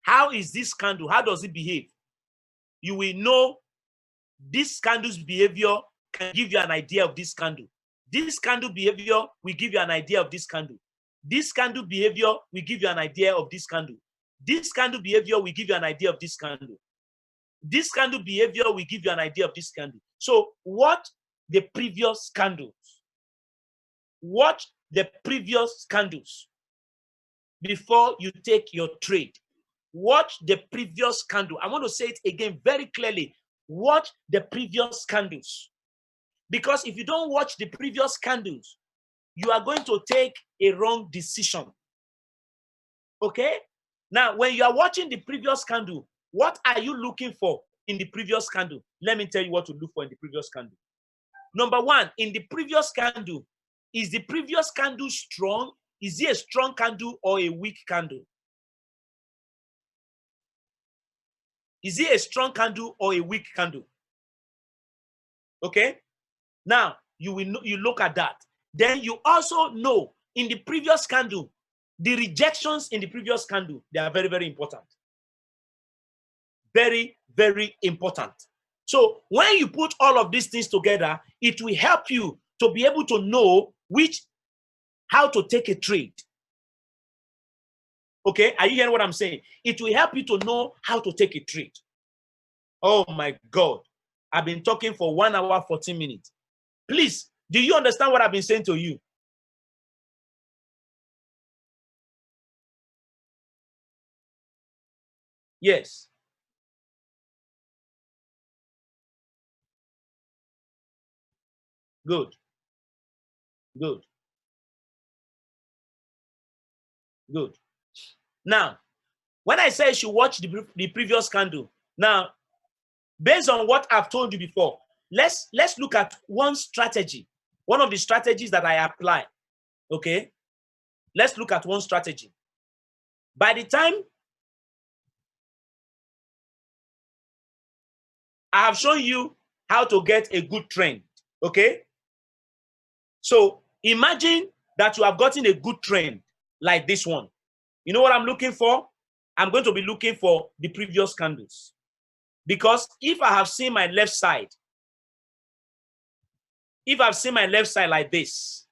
How is this candle? How does it behave? You will know this candle's behavior can give you an idea of this candle. This candle behavior will give you an idea of this candle. This candle behavior will give you an idea of this candle. This candle behavior will give you an idea of this candle. This candle behavior will give you an idea of this candle. So watch the previous candles. Watch the previous candles before you take your trade. Watch the previous candle. I want to say it again very clearly. Watch the previous candles. Because if you don't watch the previous candles, you are going to take a wrong decision. Okay? Now, when you are watching the previous candle, what are you looking for in the previous candle? Let me tell you what to look for in the previous candle. Number one, in the previous candle, is the previous candle strong? Is it a strong candle or a weak candle? Is it a strong candle or a weak candle? Okay? Now, you look at that. Then you also know in the previous candle, the rejections in the previous candle, they are very, very important. Very, very important. So when you put all of these things together, it will help you to be able to know how to take a trade. Okay, are you hearing what I'm saying? It will help you to know how to take a trade. Oh my God, I've been talking for 1 hour, 14 minutes. Please, do you understand what I've been saying to you? Yes. Good. Good. Good. Now, when I say you should watch the previous candle, now, based on what I've told you before, let's look at one strategy, one of the strategies that I apply. Okay? Let's look at one strategy. By the time I have shown you how to get a good trend, okay? So imagine that you have gotten a good trend like this one. You know what I'm looking for? I'm going to be looking for the previous candles. Because if I have seen my left side, if I've seen my left side like this,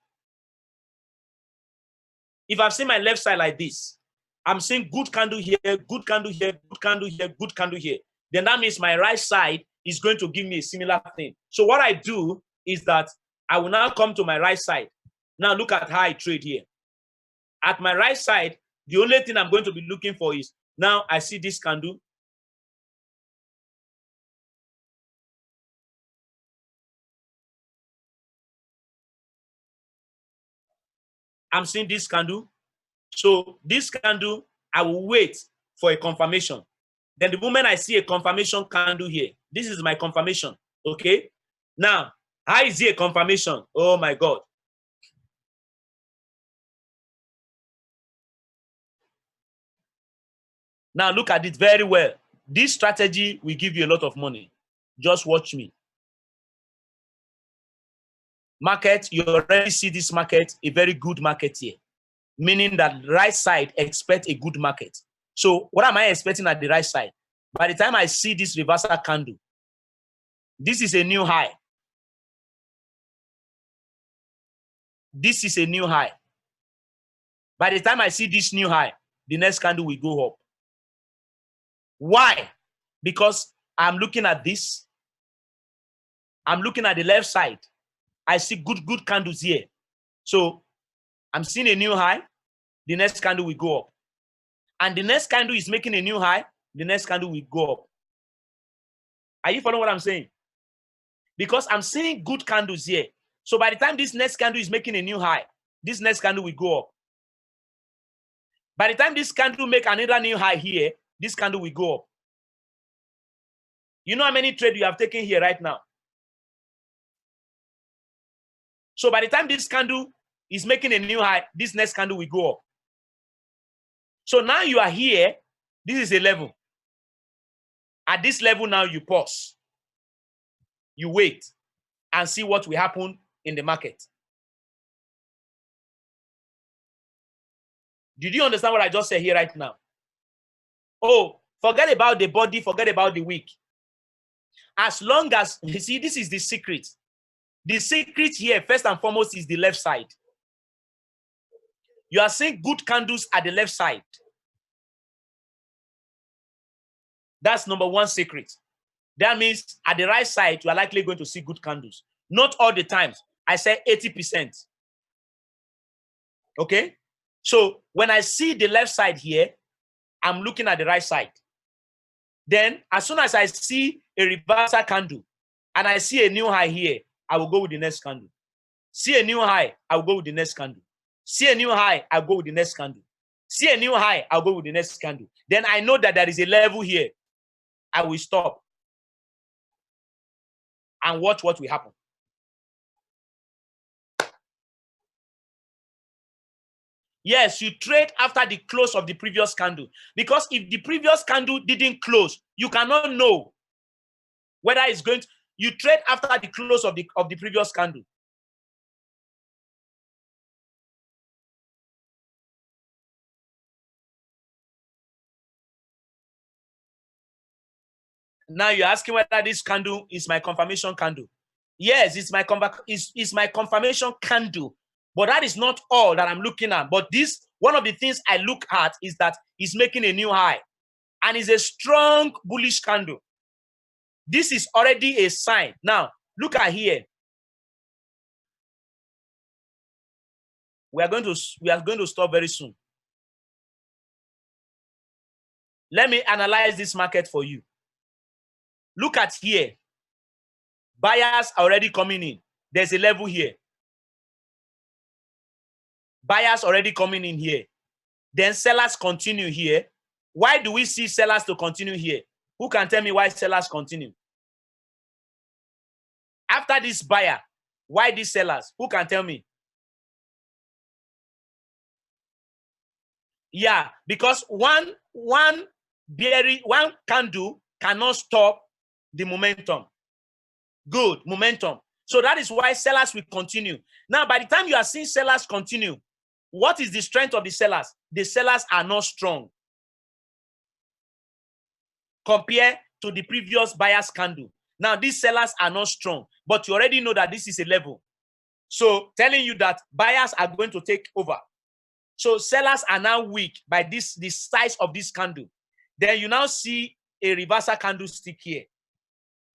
if I've seen my left side like this, I'm seeing good candle here, good candle here, good candle here, good candle here. Then that means my right side is going to give me a similar thing. So what I do is that I will now come to my right side. Now look at how I trade here. At my right side, the only thing I'm going to be looking for is, now I see this candle. I'm seeing this candle. So this candle, I will wait for a confirmation. Then the moment I see a confirmation candle here, this is my confirmation, okay? Now, how is it a confirmation? Oh my God. Now look at it very well. This strategy will give you a lot of money. Just watch me. Market, you already see this market, a very good market here. Meaning that right side, expect a good market. So what am I expecting at the right side? By the time I see this reversal candle, this is a new high. This is a new high. By the time I see this new high, the next candle will go up. Why? Because I'm looking at this. I'm looking at the left side. I see good candles here. So I'm seeing a new high. The next candle will go up. And the next candle is making a new high. The next candle will go up. Are you following what I'm saying? Because I'm seeing good candles here. So by the time this next candle is making a new high, this next candle will go up. By the time this candle make another new high here, this candle will go up. You know how many trades you have taken here right now? So by the time this candle is making a new high, this next candle will go up. So now you are here. This is a level. At this level now, you pause. You wait and see what will happen in the market. Did you understand what I just said here right now? Oh, forget about the body, forget about the week. As long as, you see, this is the secret. The secret here, first and foremost, is the left side. You are seeing good candles at the left side. That's number one secret. That means at the right side, you are likely going to see good candles. Not all the times. I say 80%. Okay? So when I see the left side here, I'm looking at the right side. Then as soon as I see a reversal candle and I see a new high here, I will go with the next candle. See a new high, I will go with the next candle. See a new high, I'll go with the next candle. See a new high, I'll go with the next candle. Then I know that there is a level here. I will stop and watch what will happen. Yes, you trade after the close of the previous candle. Because if the previous candle didn't close, you cannot know whether it's going to, you trade after the close of the previous candle. Now you're asking whether this candle is my confirmation candle. Yes, it's my confirmation candle. But that is not all that I'm looking at. But this, one of the things I look at is that it's making a new high. And it's a strong bullish candle. This is already a sign. Now, look at here. We are going to stop very soon. Let me analyze this market for you. Look at here. Buyers are already coming in. There's a level here. Buyers already coming in here. Then sellers continue here. Why do we see sellers to continue here? Who can tell me why sellers continue? After this buyer, why these sellers? Who can tell me? Yeah, because one candle cannot stop the momentum. Good, momentum. So that is why sellers will continue. Now, by the time you are seeing sellers continue, what is the strength of the sellers? The sellers are not strong compared to the previous buyer's candle. Now, these sellers are not strong, but you already know that this is a level. So telling you that buyers are going to take over. So sellers are now weak by the size of this candle. Then you now see a reversal candlestick here.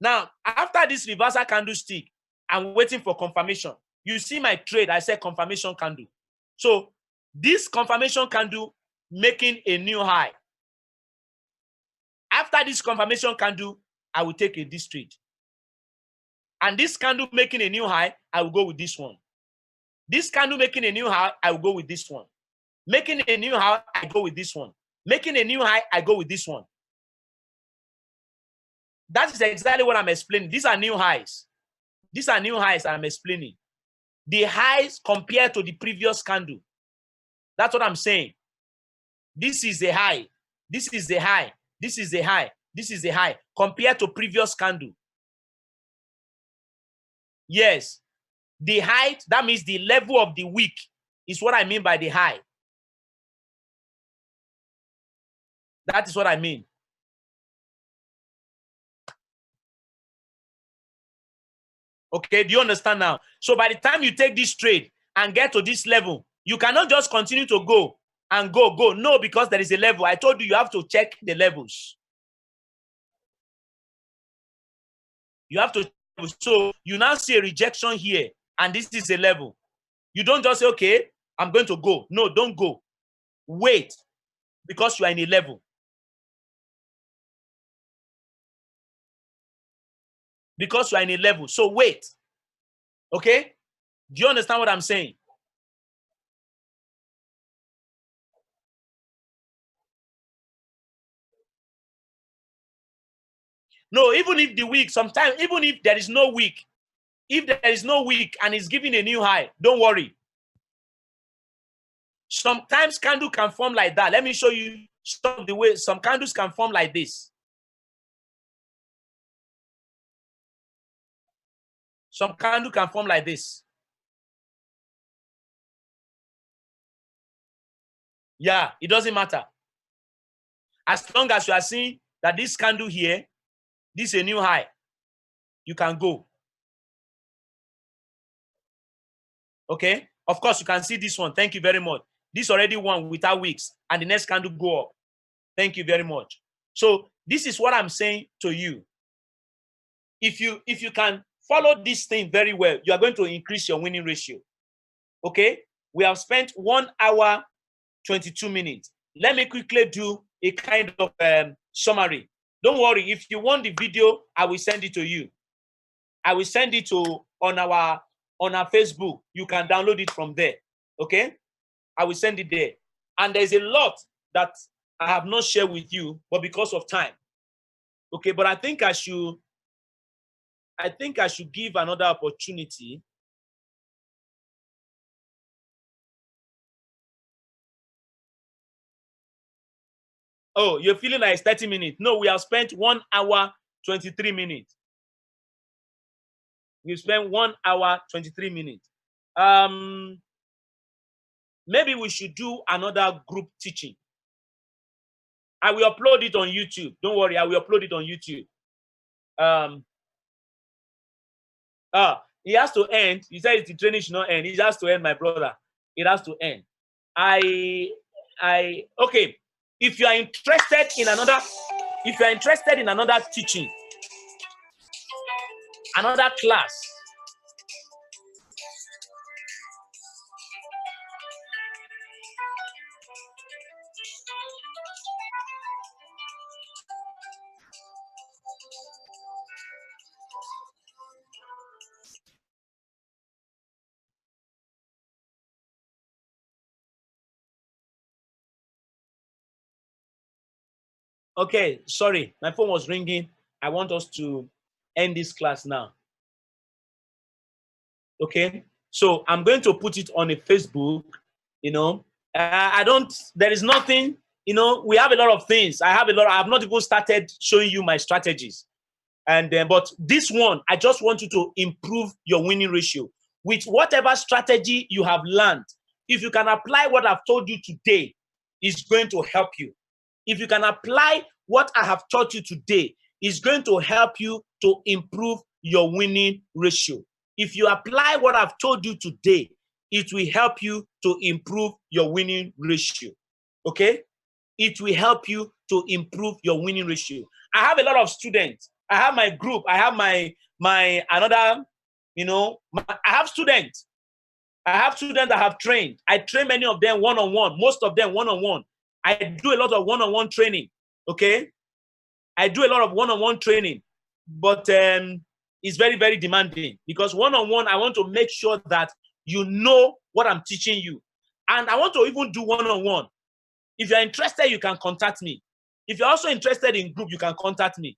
Now, after this reversal candlestick, I'm waiting for confirmation. You see my trade, I said confirmation candle. So this confirmation candle making a new high. After this confirmation candle, I will take this trade. And this candle making a new high, I will go with this one. This candle making a new high, I will go with this one. Making a new high, I go with this one. Making a new high, I go with this one. That is exactly what I'm explaining. These are new highs. These are new highs I'm explaining. The highs compared to the previous candle. That's what I'm saying. This is a high. This is a high. This is a high. This is a high compared to previous candle. Yes. The height, that means the level of the week is what I mean by the high. That is what I mean. Okay, do you understand now? So by the time you take this trade and get to this level, you cannot just continue to go and go. No, because there is a level. I told you have to check the levels. You have to. So you now see a rejection here, and this is a level. You don't just say, okay, I'm going to go. No, don't go. Wait, because you are in a level. Because you are in a level. So wait. Okay? Do you understand what I'm saying? No, even if the week, sometimes, even if there is no week, if there is no week and it's giving a new high, don't worry. Sometimes candle can form like that. Let me show you some of the way some candles can form like this. Some candle can form like this. Yeah, it doesn't matter. As long as you are seeing that this candle here, this is a new high, you can go. Okay? Of course, you can see this one. Thank you very much. This already one without wicks, and the next candle go up. Thank you very much. So this is what I'm saying to you. If you can follow this thing very well, you are going to increase your winning ratio. Okay? We have spent 1 hour, 22 minutes. Let me quickly do a kind of summary. Don't worry. If you want the video, I will send it to you. I will send it to on our Facebook. You can download it from there. Okay? I will send it there. And there's a lot that I have not shared with you, but because of time. Okay, but I think I should give another opportunity. Oh, you're feeling like it's 30 minutes. No, we have spent 1 hour, 23 minutes. We've spent 1 hour, 23 minutes. Maybe we should do another group teaching. I will upload it on YouTube. Don't worry, I will upload it on YouTube. It has to end. You said the training should not end. It has to end, my brother. It has to end. Okay. If you are interested in another teaching, another class, okay, sorry, my phone was ringing. I want us to end this class now. Okay, so I'm going to put it on a Facebook. There is nothing, we have a lot of things. I have not even started showing you my strategies. But this one, I just want you to improve your winning ratio. With whatever strategy you have learned, if you can apply what I've told you today, it's going to help you. If you can apply what I have taught you today, it's going to help you to improve your winning ratio. If you apply what I've told you today, it will help you to improve your winning ratio. Okay? It will help you to improve your winning ratio. I have a lot of students. I have my group. I have I have students. I have students that have trained. I train many of them one-on-one, most of them one-on-one. I do a lot of one-on-one training. Okay? I do a lot of one-on-one training, but it's very, very demanding because one-on-one, I want to make sure that you know what I'm teaching you. And I want to even do one-on-one. If you're interested, you can contact me. If you're also interested in group, you can contact me.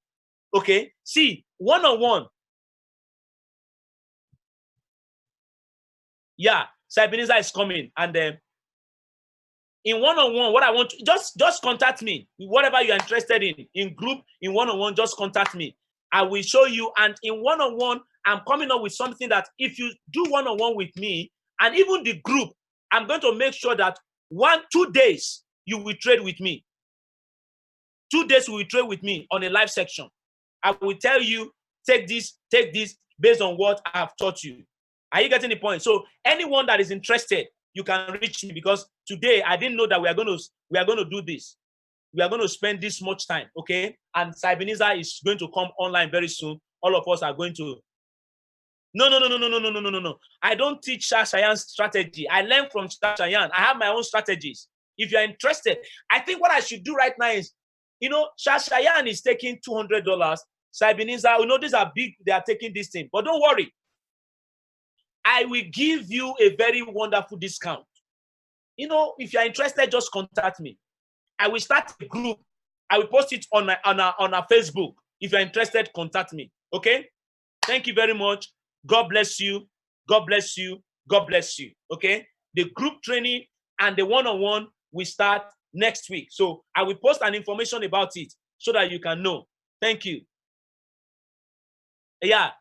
Okay? See, one-on-one. Yeah, Ebenezer is coming. And in one-on-one, what I want to, just contact me. Whatever you're interested in group, in one-on-one, just contact me. I will show you. And in one-on-one, I'm coming up with something that if you do one-on-one with me, and even the group, I'm going to make sure that 2 days, you will trade with me. 2 days you will trade with me on a live section. I will tell you, take this based on what I have taught you. Are you getting the point? So anyone that is interested, you can reach me because today I didn't know that we are going to do this. We are going to spend this much time, okay? And Ebenezer is going to come online very soon. All of us are going to. No. I don't teach Shashayan's strategy. I learn from Shashayan. I have my own strategies. If you're interested, I think what I should do right now is, Shashayan is taking $200. Ebenezer, these are big. They are taking this thing. But don't worry. I will give you a very wonderful discount. If you're interested, just contact me. I will start a group. I will post it on our Facebook. If you're interested, contact me. Okay? Thank you very much. God bless you. God bless you. God bless you. Okay? The group training and the one-on-one will start next week. So I will post an information about it so that you can know. Thank you. Yeah.